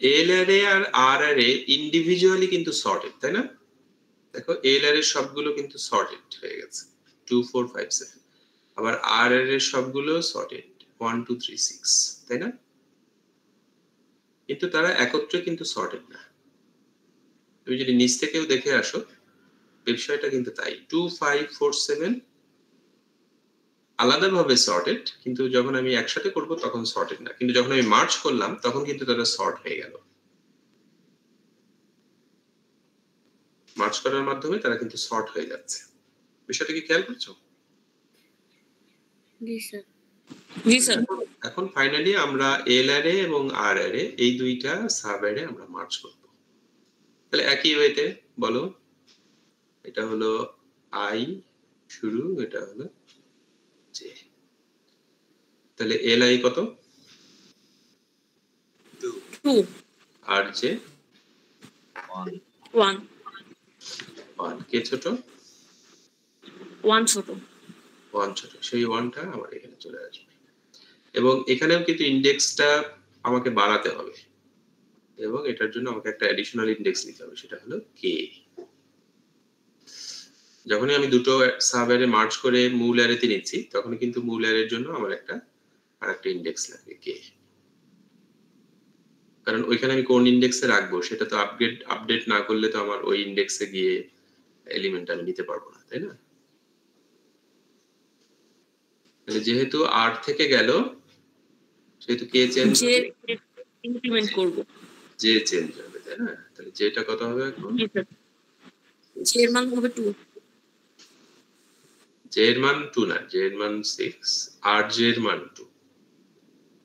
Speaker 1: এল অ্যারে আর আর অ্যারে ইন্ডিভিজুয়ালি কিন্তু সর্টেড, তাই না? দেখো এল অ্যারে সবগুলো কিন্তু সর্টেড হয়ে গেছে 2 4 5 7, আবার আর অ্যারে সবগুলো সর্টেড 1 2 3 6, তাই না? কিন্তু তারা একত্রে কিন্তু সর্টেড না। তুমি যদি নিচ থেকেও দেখে আসো বিষয়টা কিন্তু তাই, 2 5 4 7 আলাদাভাবে সর্টেড, কিন্তু যখন আমি একসাথে করব তখন সর্টেড না, কিন্তু যখন আমি মার্জ করলাম তখন কিন্তু তারা সর্ট হয়ে গেল। মার্জ করার মাধ্যমে তারা কিন্তু সর্ট হয়ে যাচ্ছে। বিষয়টা কি খেয়াল করছো?
Speaker 2: জি স্যার।
Speaker 5: জি স্যার।
Speaker 1: এখন ফাইনালি আমরা এল অ্যারে এবং আর অ্যারে এই দুইটা সাব অ্যারে আমরা মার্জ করব। তাহলে একই ওয়েতে বলো এটা হলো আই শুরু, এটা হলো জে। তাহলে এল আই কত?
Speaker 5: 2
Speaker 1: আর জে
Speaker 5: 1
Speaker 1: 1। কে ছোট?
Speaker 5: 1 ছোট।
Speaker 1: 1 ছোট, সেই 1টা আমার এখানে চলে আসবে। এবং এখানেও কিন্তু ইন্ডেক্সটা আমাকে বাড়াতে হবে, এবং এটার জন্য আমাকে একটা অ্যাডিশনাল ইন্ডেক্স নিতে হবে, সেটা হলো কে। যখনই আমি দুটো সাব অ্যারে মার্জ করে মূল অ্যারেতে নিচ্ছি, তখন কিন্তু মূল অ্যারের জন্য আমার আরেকটা ইন্ডেক্স লাগবে কে। কারণ ওইখানে আমি কোন ইন্ডেক্সে রাখবো সেটা তো আপডেট না করলে তো আমার ওই ইন্ডেক্সে গিয়ে এলিমেন্ট আমি নিতে পারবো না, তাই না? তাহলে যেহেতু আর থেকে গেল, সেহেতু কে চেঞ্জ
Speaker 5: জে
Speaker 1: হবে,
Speaker 5: ইনক্রিমেন্ট করব।
Speaker 1: জে চেঞ্জ হবে, তাই না? তাহলে যেটা কত হবে এখন?
Speaker 5: জি স্যার। জে এর মান হবে 2।
Speaker 1: জে এর মান 2 না, জে এর মান 6, আর জে এর মান 2,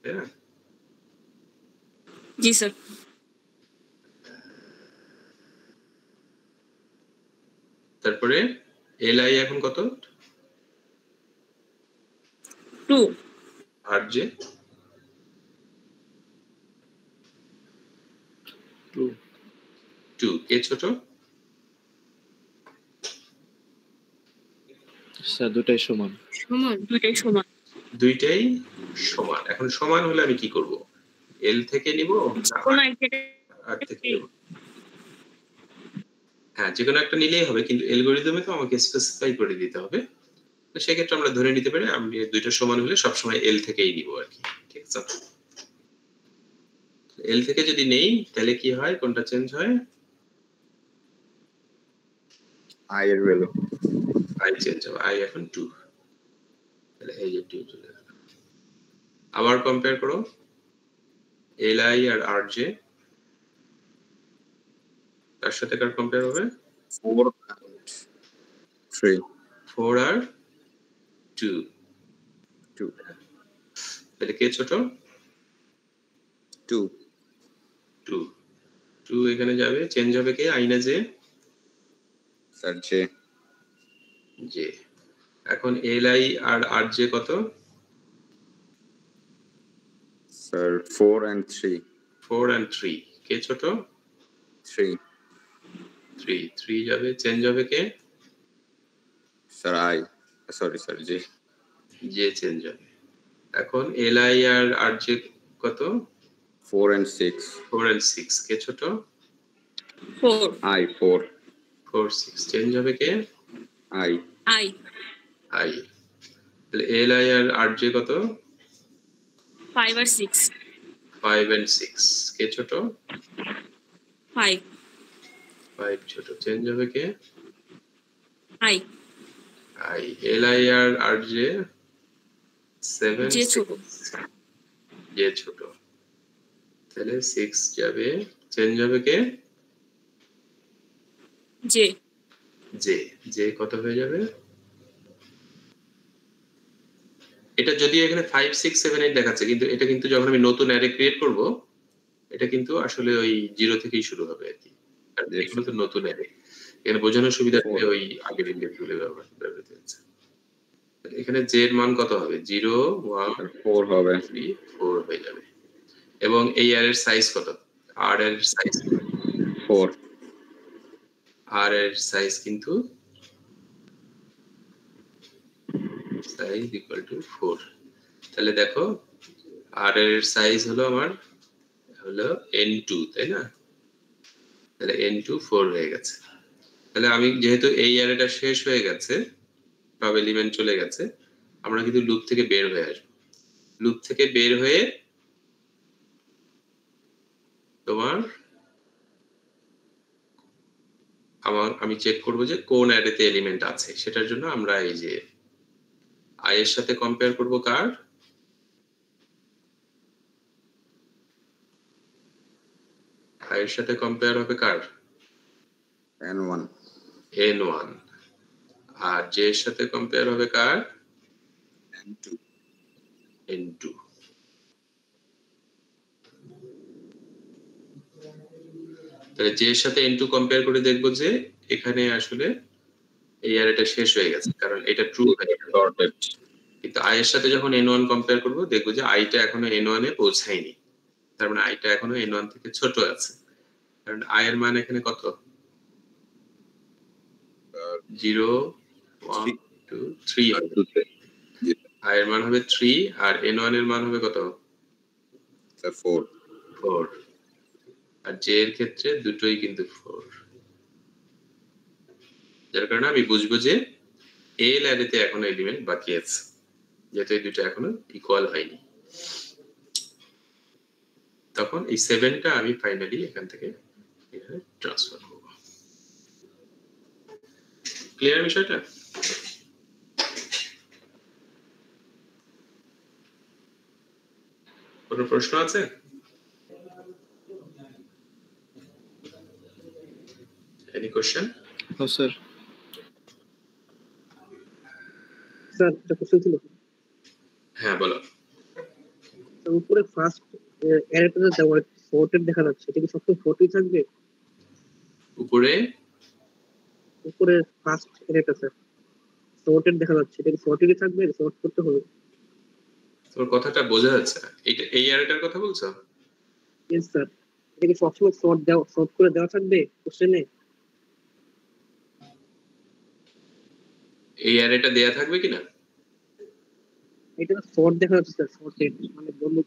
Speaker 1: তাই না?
Speaker 5: জি স্যার।
Speaker 1: তারপরে এল আই এখন কত?
Speaker 5: 2
Speaker 1: আর জে 2। কে ছোট?
Speaker 4: স্যার দুটাই সমান।
Speaker 2: সমান।
Speaker 5: দুইটাই সমান।
Speaker 1: দুইটাই সমান। এখন সমান হলে আমি কি করব? এল থেকে নিব না
Speaker 5: কোন একটা
Speaker 1: আর থেকে নিব? হ্যাঁ, যে কোনো একটা নিলেই হবে, কিন্তু অ্যালগরিদমে তো আমাকে স্পেসিফাই করে দিতে হবে। তো সেক্ষেত্রে আমরা ধরে নিতে পারি আমি দুইটা সমান হলে সবসময় এল থেকেই নিব আর কি, ঠিক আছে? এল থেকে যদি নেই তাহলে কি হয়, কোনটা চেঞ্জ হয়?
Speaker 6: আই এর ভ্যালু
Speaker 1: আই চেঞ্জ হবে, আই এখন 2, তাহলে এই যে 2 চলে গেল। আবার কম্পেয়ার করো L I R R J, তার সাথে কার কম্পেয়ার হবে?
Speaker 6: 4 and 3
Speaker 1: 4 আর 2।
Speaker 6: 2
Speaker 1: তাহলে কে ছোট?
Speaker 6: 2
Speaker 1: 2। 2 এখানে যাবে, চেঞ্জ হবে কে, আই না জে?
Speaker 6: Sir j
Speaker 1: j. এখন l I R R j কত?
Speaker 6: Sir 4 and 3
Speaker 1: 4 and 3। কে ছোট?
Speaker 6: 3
Speaker 1: 3 যাবে, চেঞ্জ হবে কে?
Speaker 6: Sir i sorry sir j
Speaker 1: j change হবে। এখন l I R R j কত?
Speaker 6: 4 and 6
Speaker 1: 4 and 6। কে ছোট?
Speaker 5: 4
Speaker 6: আই 4
Speaker 1: 4 6, চেঞ্জ হবে কে?
Speaker 6: I
Speaker 5: I
Speaker 1: I. তাহলে L I R R j কত?
Speaker 5: 5 আর 6
Speaker 1: 5 and 6। কে ছোট?
Speaker 5: 5
Speaker 1: 5 ছোট, চেঞ্জ হবে কে?
Speaker 5: I
Speaker 1: i. L I R R j 7
Speaker 5: j ছোট
Speaker 1: 6, জে ছোট, তাহলে 6 যাবে, চেঞ্জ হবে কে?
Speaker 5: J
Speaker 1: J. জে কত হয়ে যাবে? এটা যদিও এখানে 5 6 7 8 দেখাচ্ছে, কিন্তু এটা কিন্তু যখন আমি নতুন অ্যারে ক্রিয়েট করব, এটা কিন্তু আসলে ওই 0 থেকেই শুরু হবে আর কি। কারণ
Speaker 6: Yes.
Speaker 1: এগুলো তো নতুন অ্যারে, এখানে বোঝানোর সুবিধার্থে
Speaker 6: 4
Speaker 1: ওই আগের ইন্ডেক্সগুলো ব্যবহৃত হচ্ছে। এখানে জে এর মান কত হবে? 0 1
Speaker 6: 4 হবে
Speaker 1: 3 4 হয়ে যাবে। এবং এই অ্যারের সাইজ কত? আর এর সাইজ
Speaker 6: 4
Speaker 1: আর এর সাইজ কিন্তু সাইজ ইকুয়াল টু 4। তাহলে দেখো আর এর সাইজ হলো আমার হলো n2, তাই না? তাহলে n2 4 হয়ে গেছে। তাহলে আমি যেহেতু এই অ্যারেটা শেষ হয়ে গেছে, সব এলিমেন্ট চলে গেছে, আমরা কিন্তু লুপ থেকে বের হয়ে আসবো। লুপ থেকে বের হয়ে তোমার আমি চেক করব যে কোন অ্যারেতে এলিমেন্ট আছে। সেটার জন্য আমরা এই যে আই এর সাথে কম্পেয়ার করব কার? আই এর সাথে কম্পেয়ার হবে কার?
Speaker 6: n1
Speaker 1: n1। আর জে এর সাথে কম্পেয়ার হবে কার?
Speaker 6: n2
Speaker 1: n2। তাহলে জে এর সাথে n2 কম্পেয়ার করে দেখব যে এখানে আসলে এই অ্যারেটা শেষ হয়ে গেছে কারণ এটা ট্রু ভ্যালু।
Speaker 6: সর্টেড।
Speaker 1: কিন্তু i এর সাথে যখন n1 কম্পেয়ার করব দেখব যে i টা এখনো n1 এ পৌঁছায়নি, তার মানে i টা এখনো n1 থেকে ছোট আছে, কারণ i এর মান এখানে কত 0 1 2 3 হবে। i এর মান হবে 3 আর n1 এর মান হবে কত
Speaker 6: 4
Speaker 1: 4, আর j এর ক্ষেত্রে দুটোই কিন্তু 4, যার কারণে আমি বুঝবো যে l অ্যারেতে এখনো এলিমেন্ট বাকি আছে, যেহেতু এই দুটো এখনো ইকুয়াল হয়নি। তখন এই 7টা আমি ফাইনালি এখান থেকে এখানে ট্রান্সফার করব। ক্লিয়ার বিষয়টা? কোনো প্রশ্ন আছে? Any question?
Speaker 4: No sir.
Speaker 3: Sir একটা কোশ্চেন ছিল।
Speaker 1: হ্যাঁ বলো।
Speaker 3: তো উপরে ফার্স্ট অ্যারেটাতে দেওয়া সর্টেড দেখা যাচ্ছে, এটা কি সবসময় সর্টই থাকবে?
Speaker 1: উপরে
Speaker 3: উপরে ফার্স্ট অ্যারেটা স্যার সর্টেড দেখা যাচ্ছে, এটা কি সর্টেডই থাকবে? সর্ট করতে হবে?
Speaker 1: তোর কথাটা বোঝা যাচ্ছে না, এটা এই অ্যারেটার কথা বলছো?
Speaker 3: ইয়েস স্যার, এটা কি সবসময় সর্ট করে দেওয়া থাকবে কোশ্চেনে?
Speaker 1: এই অ্যারেটা দেয়া থাকবে কিনা?
Speaker 3: এটা সর্ট দেখা যাচ্ছে স্যার, সর্টেড মানে বলবো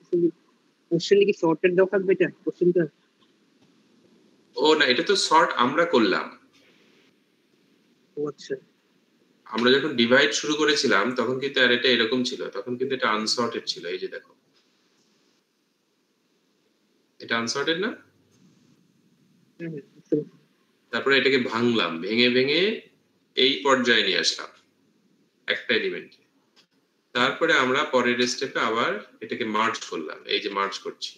Speaker 3: কোশ্চেনে কি সর্টেড দেওয়া থাকবে এটা কোশ্চেনটা?
Speaker 1: ও না, এটা তো সর্ট আমরা করলাম।
Speaker 3: ও আচ্ছা,
Speaker 1: আমরা যখন ডিভাইড শুরু করেছিলাম তখন কিন্তু অ্যারেটা এরকম ছিল, তখন কিন্তু এটা আনসর্টেড ছিল। এই যে দেখো, এটা আনসর্টেড না?
Speaker 3: হ্যাঁ হ্যাঁ বুঝতে পারছি।
Speaker 1: তারপরে এটাকে ভাঙলাম, ভেঙে ভেঙে এই পর্যায়ে নিয়ে আসলাম একটা এলিমেন্টে। তারপরে আমরা পরের স্টেপে আবার এটাকে মার্জ করলাম, এই যে মার্জ করছি,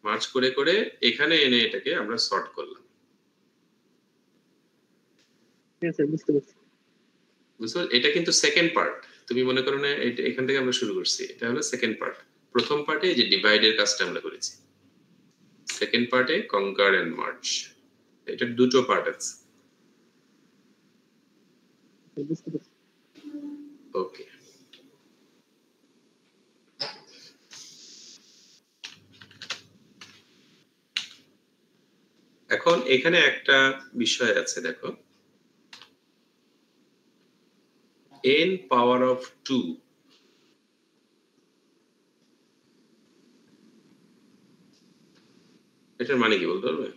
Speaker 1: মার্জ করে করে এখানে এনে এটাকে আমরা সর্ট করলাম।
Speaker 3: হ্যাঁ স্যার বুঝতে পারছি।
Speaker 1: বুঝছো? এটা কিন্তু সেকেন্ড পার্ট, তুমি মনে করো না এখান থেকে আমরা শুরু করছি, এটা হলো সেকেন্ড পার্ট। প্রথম পার্টে যে ডিভাইডের কাজটা আমরা করেছি, সেকেন্ড পার্টে কনকার এন্ড মার্জ, এটা দুটো পার্ট আছে।
Speaker 3: বুঝতে পারছি।
Speaker 1: ওকে, এখন এখানে একটা বিষয় আছে, দেখো n পাওয়ার অফ 2, এটার মানে কি বলতে পারবে?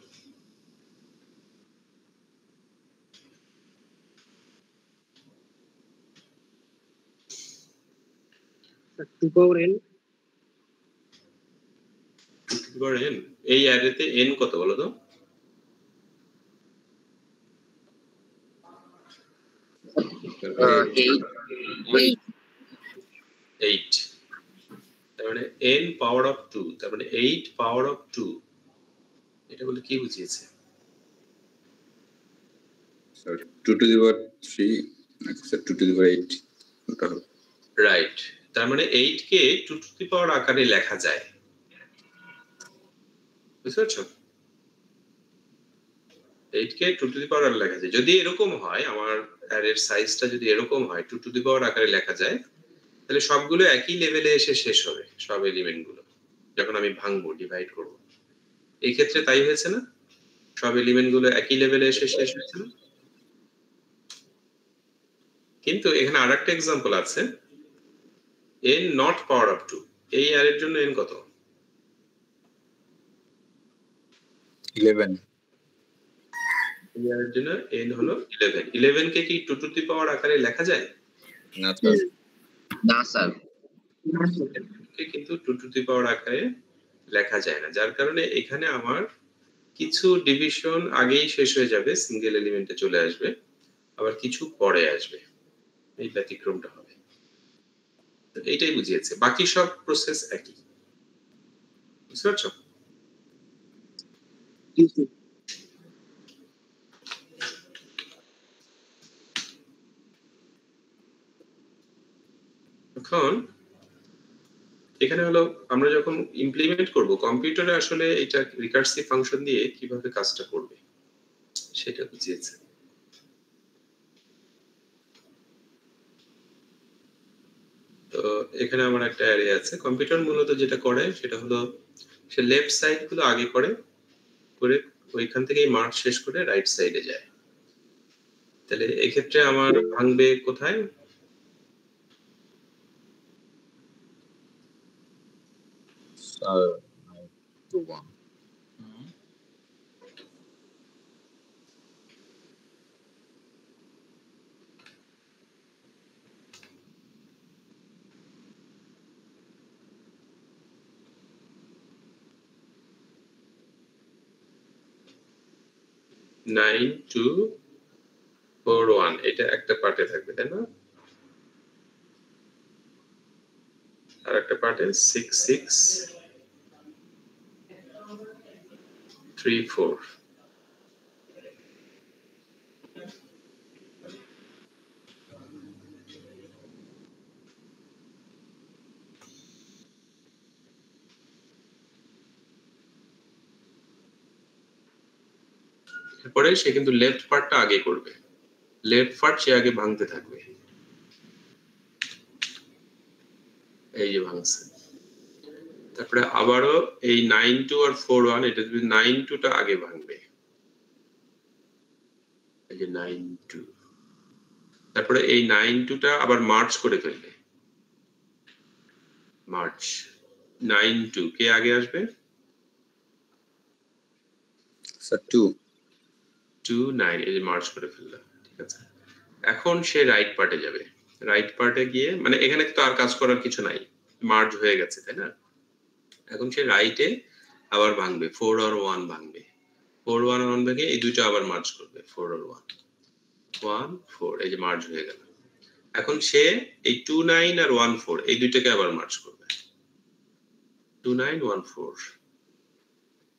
Speaker 3: স্যার 2 পাওয়ার n
Speaker 1: n, এই অ্যারেতে n কত বলো তো?
Speaker 2: Eight.
Speaker 1: 8, তার মানে n পাওয়ার অফ 2, তার মানে 8 পাওয়ার অফ 2, এটা বলে কি বুঝিয়েছে?
Speaker 6: Sir 2 to the power 3 sir 2 to the power 8 ওটা হবে।
Speaker 1: রাইট, তার মানে 8 কে 2 টু দি পাওয়ার আকারে লেখা যায়, বুঝতে পারছো? 8 কে 2 টু দি পাওয়ার লেখা যায়। যদি এরকম হয়, আমার অ্যারের সাইজটা যদি এরকম হয় 2 টু দি পাওয়ার আকারে লেখা যায়, তাহলে সবগুলো একই লেভেলে এসে শেষ হবে, সব এলিমেন্ট গুলো যখন আমি ভাঙবো, ডিভাইড করব। এই ক্ষেত্রে তাই হয়েছে না? সব এলিমেন্ট গুলো একই লেভেলে এসে শেষ হয়েছে না? কিন্তু এখানে আরেকটা एग्जांपल আছে, n not power of 2, এই অ্যারের জন্য n কত?
Speaker 6: 11
Speaker 1: এই অ্যারের জন্য n হলো 11। 11 কে কি 2 টু দি পাওয়ার আকারে লেখা যায়?
Speaker 6: না স্যার
Speaker 7: না স্যার,
Speaker 1: কে কিন্তু 2 টু দি পাওয়ার আকারে লেখা যায় না, যার কারণে এখানে আমার কিছু ডিভিশন আগেই শেষ হয়ে যাবে, সিঙ্গেল এলিমেন্টে চলে আসবে, আবার কিছু পরে আসবে, এই ব্যতিক্রমটা হবে। তো এইটাই বুঝিয়েছে, বাকি সব প্রসেস একই, বুঝতে পারছো? এখন এখানে হলো আমরা যখন ইমপ্লিমেন্ট করব কম্পিউটারে, আসলে এটা রিকার্সিভ ফাংশন দিয়ে কিভাবে কাজটা করবে সেটা বুঝিয়েছে। তো এখানে আমার একটা অ্যারে আছে। কম্পিউটার মূলত যেটা করে সেটা হলো সে লেফট সাইড গুলো আগে করে ওইখান থেকেই মার্ক শেষ করে রাইট সাইডে যায়। তাহলে এই ক্ষেত্রে আমার ভাঙবে কোথায়?
Speaker 7: to 1.
Speaker 1: 9241 এটা একটা পার্টে থাকবে, তাই না? আর একটা পার্টে 6634। এরপরে সে কিন্তু লেফট পার্টটা আগে করবে, লেফট পার্ট সে আগে ভাঙতে থাকবে। এই যে ভাঙছে, তারপরে আবারও এই 92 আর 41 এটা যদি 92টা আগে ভাঙবে, এই যে 92, তারপরে এই 92টা আবার মার্চ করে ফেলবে। মার্চ 92 কে আগে আসবে?
Speaker 6: স্যার 2
Speaker 1: 29, এই যে মার্চ করে ফেললাম, ঠিক আছে। এখন সে রাইট পার্টে যাবে। রাইট পার্টে গিয়ে মানে এখানে তো আর কাজ করার কিছু নাই, মার্জ হয়ে গেছে, তাই না? এখন সে রাইটে আবার ভাঙবে, 4 আর 1 ভাঙবে। 4 1 1 ভেঙে এই দুইটা আবার মার্জ করবে, 4 আর 1 1 4, এই যে মার্জ হয়ে গেল। এখন সে এই 29 আর 14 এই দুইটাকে আবার মার্জ করবে, 29 14।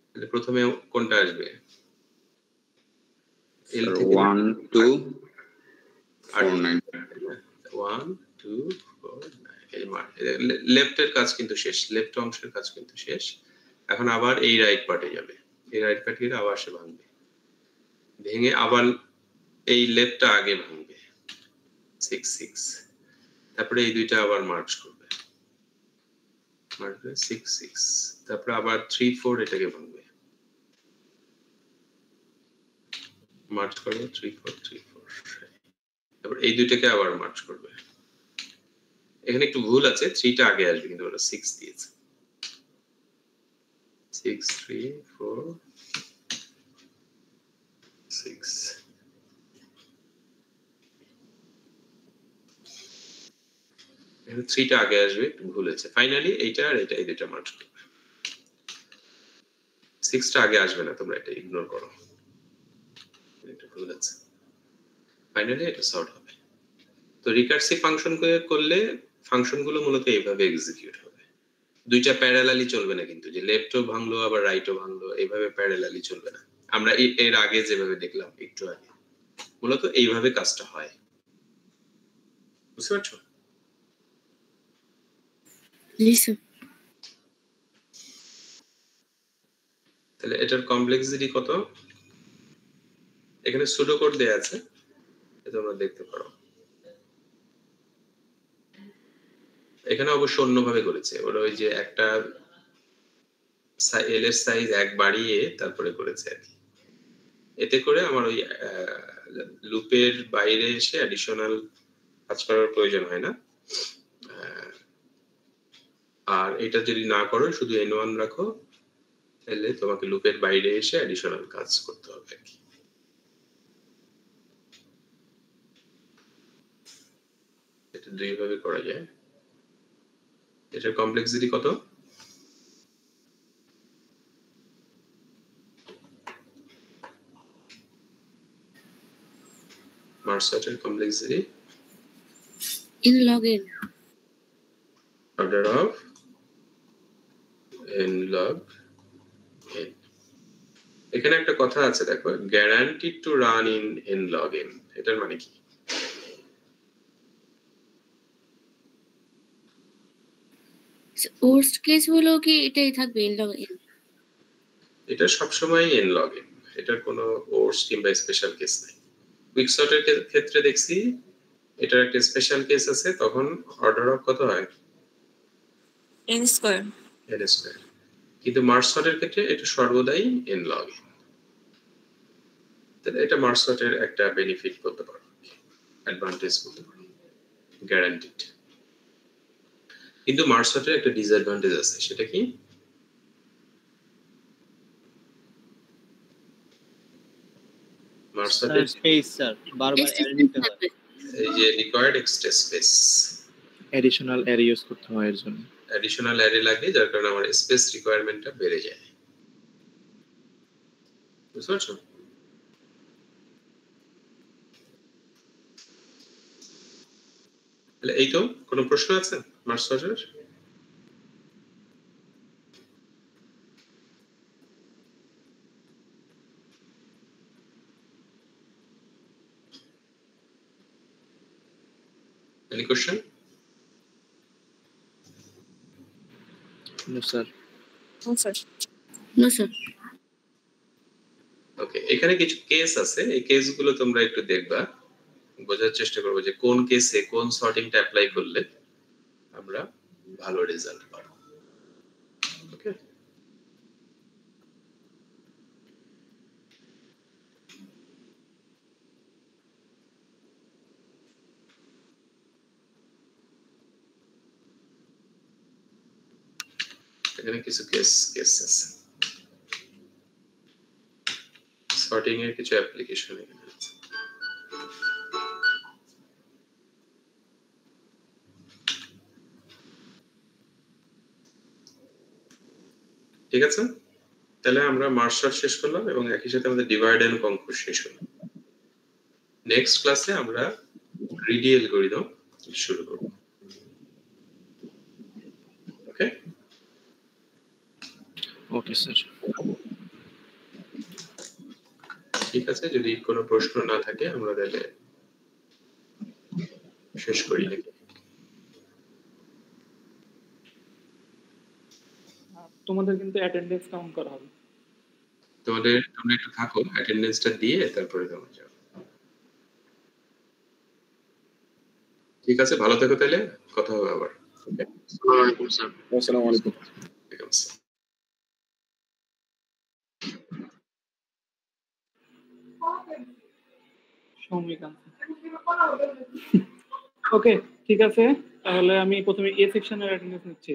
Speaker 1: তাহলে প্রথমে কোনটা আসবে?
Speaker 6: স্যার 1 2 4 9
Speaker 1: 1 2 4 9। এই লেফটের কাজ কিন্তু শেষ, লেফট অংশের কাজ কিন্তু শেষ। এখন আবার এই রাইট পার্টে যাবে, এই রাইট পার্টে গিয়ে আবার সে ভাঙবে, ভেঙে আবার এই লেফটটা আগে ভাঙবে 6 6, তারপরে এই দুইটা আবার মার্চ করবে, মার্চ করে 6 6, তারপরে আবার 3 4 এটাকে ভাঙবে, মার্চ করবে 3 4 3 4, তারপর এই দুইটাকে আবার মার্চ করবে। এখানে একটু ভুল আছে, 3টা আগে আসবে কিন্তু ওটা 6 দিয়েছে, 6 3 4 6। এখানে 3টা আগে আসবে, একটু ভুল আছে। ফাইনালি এইটা আর এটা এই দুইটা মার্চ করবে। 6টা আগে আসবে না, তোমরা এটা ইগনোর করো, এটা ভুল আছে। ফাইনালি এটা সর্ট হবে। তো রিকার্সিভ ফাংশন করলে ফাংশনগুলো মূলত এইভাবে এক্সিকিউট হবে। দুইটা প্যারালালি চলবে না কিন্তু, যে লেফটও ভাঙলো আবার রাইটও ভাঙলো, এইভাবে প্যারালালি চলবে না। আমরা এর আগে যেভাবে দেখলাম একটু আগে, মূলত এইভাবে কাজটা হয়। বুঝতে পারছো?
Speaker 2: জি স্যার।
Speaker 1: তাহলে এটার কমপ্লেক্সিটি কত? এখানে সুডো কোড দেয়া আছে, এটা তোমরা দেখতে পারো। এখানে অবশ্য অন্যভাবে করেছে, ওরা ওই যে একটা এল এর সাইজ 1 বাড়িয়ে তারপরে করেছে আর কি। এতে করে আমার ওই লুপের বাইরে এসে অ্যাডিশনাল কাজ করার প্রয়োজন হয় না। আর এটা যদি না করো, শুধু n1 রাখো, তাহলে তোমাকে লুপের বাইরে এসে অ্যাডিশনাল কাজ করতে হবে আর কি। এটা দুইভাবে করা যায়। এটার কমপ্লেক্সিটি কত? মার্সাটের complexity
Speaker 2: in log n
Speaker 1: order of n log n। এখানে একটা কথা আছে দেখো, guaranteed to run in n log n, এটার মানে কি?
Speaker 2: worst case হলো কি এটাই থাকবে in log n?
Speaker 1: এটা সবসময় n log n, এটার কোনো ওর্স কিংবা স্পেশাল কেস নাই। কুইকসর্টের ক্ষেত্রে দেখছি এটার একটা স্পেশাল কেস আছে, তখন অর্ডার অফ কত হয়?
Speaker 5: n square.
Speaker 1: n square. কিন্তু মার্জ সর্টের ক্ষেত্রে এটা সর্বদাই n log n। তাহলে এটা মার্জ সর্টের একটা বেনিফিট বলতে পারো, অ্যাডভান্টেজ বলতে পারো, গ্যারান্টিড। কিন্তু মার্জ সর্টের একটা ডিসঅ্যাডভান্টেজ আছে, সেটা কি? মার্জ সর্টের
Speaker 7: স্পেস স্যার বারবার
Speaker 2: Extra
Speaker 7: অ্যাড দিতে হয়।
Speaker 2: থাকবে।
Speaker 1: এই যে required extra space,
Speaker 4: additional array use করতে হয় এর জন্য।
Speaker 1: অ্যাডিশনাল অ্যারে লাগে, যার কারণে আমার স্পেস রিকোয়ারমেন্টটা বেড়ে যায়। বুঝতে পারছো? তাহলে এই তো, কোনো প্রশ্ন আছে মার্জ সর্টের? Any question?
Speaker 4: No sir.
Speaker 5: Sir
Speaker 2: No, sir.
Speaker 1: Okay, এখানে কিছু কেস আছে, এই কেসগুলো তোমরা একটু দেখবা, বোঝার চেষ্টা করবো যে কোন কেসে কোন সর্টিংটা অ্যাপ্লাই করলে আমরা ভালো রেজাল্ট পাবো। ওকে, এখানে কিছু কেস আছে, সর্টিং এর কিছু অ্যাপ্লিকেশন এখানে আছে। ঠিক আছে, তাহলে আমরা মার্জ সর্ট শেষ করলাম এবং একই সাথে আমাদের ডিভাইড এন্ড কনক্যুর শেষ হলো। নেক্সট ক্লাসে আমরা গ্রিডি অ্যালগরিদম শুরু করব। ওকে,
Speaker 4: ওকে স্যার।
Speaker 1: ঠিক আছে, যদি কোনো প্রশ্ন না থাকে আমরা তাহলে শেষ করি নাকি?
Speaker 3: তোমাদের কিন্তু অ্যাটেন্ডেন্স কাউন্ট করা হবে।
Speaker 1: তোমরা একটু থাকো, অ্যাটেন্ডেন্সটা দিয়ে তারপরে তোমরা যাও। ঠিক আছে, ভালো থেকো, তাহলে কথা হবে আবার।
Speaker 8: আসসালামু আলাইকুম স্যার।
Speaker 4: আসসালামু আলাইকুম।
Speaker 1: ঠিক আছে।
Speaker 3: ওকে, ঠিক আছে, তাহলে আমি প্রথমে এ সেকশনের অ্যাটেন্ডেন্স নিচ্ছি।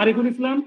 Speaker 3: আরিফুল ইসলাম।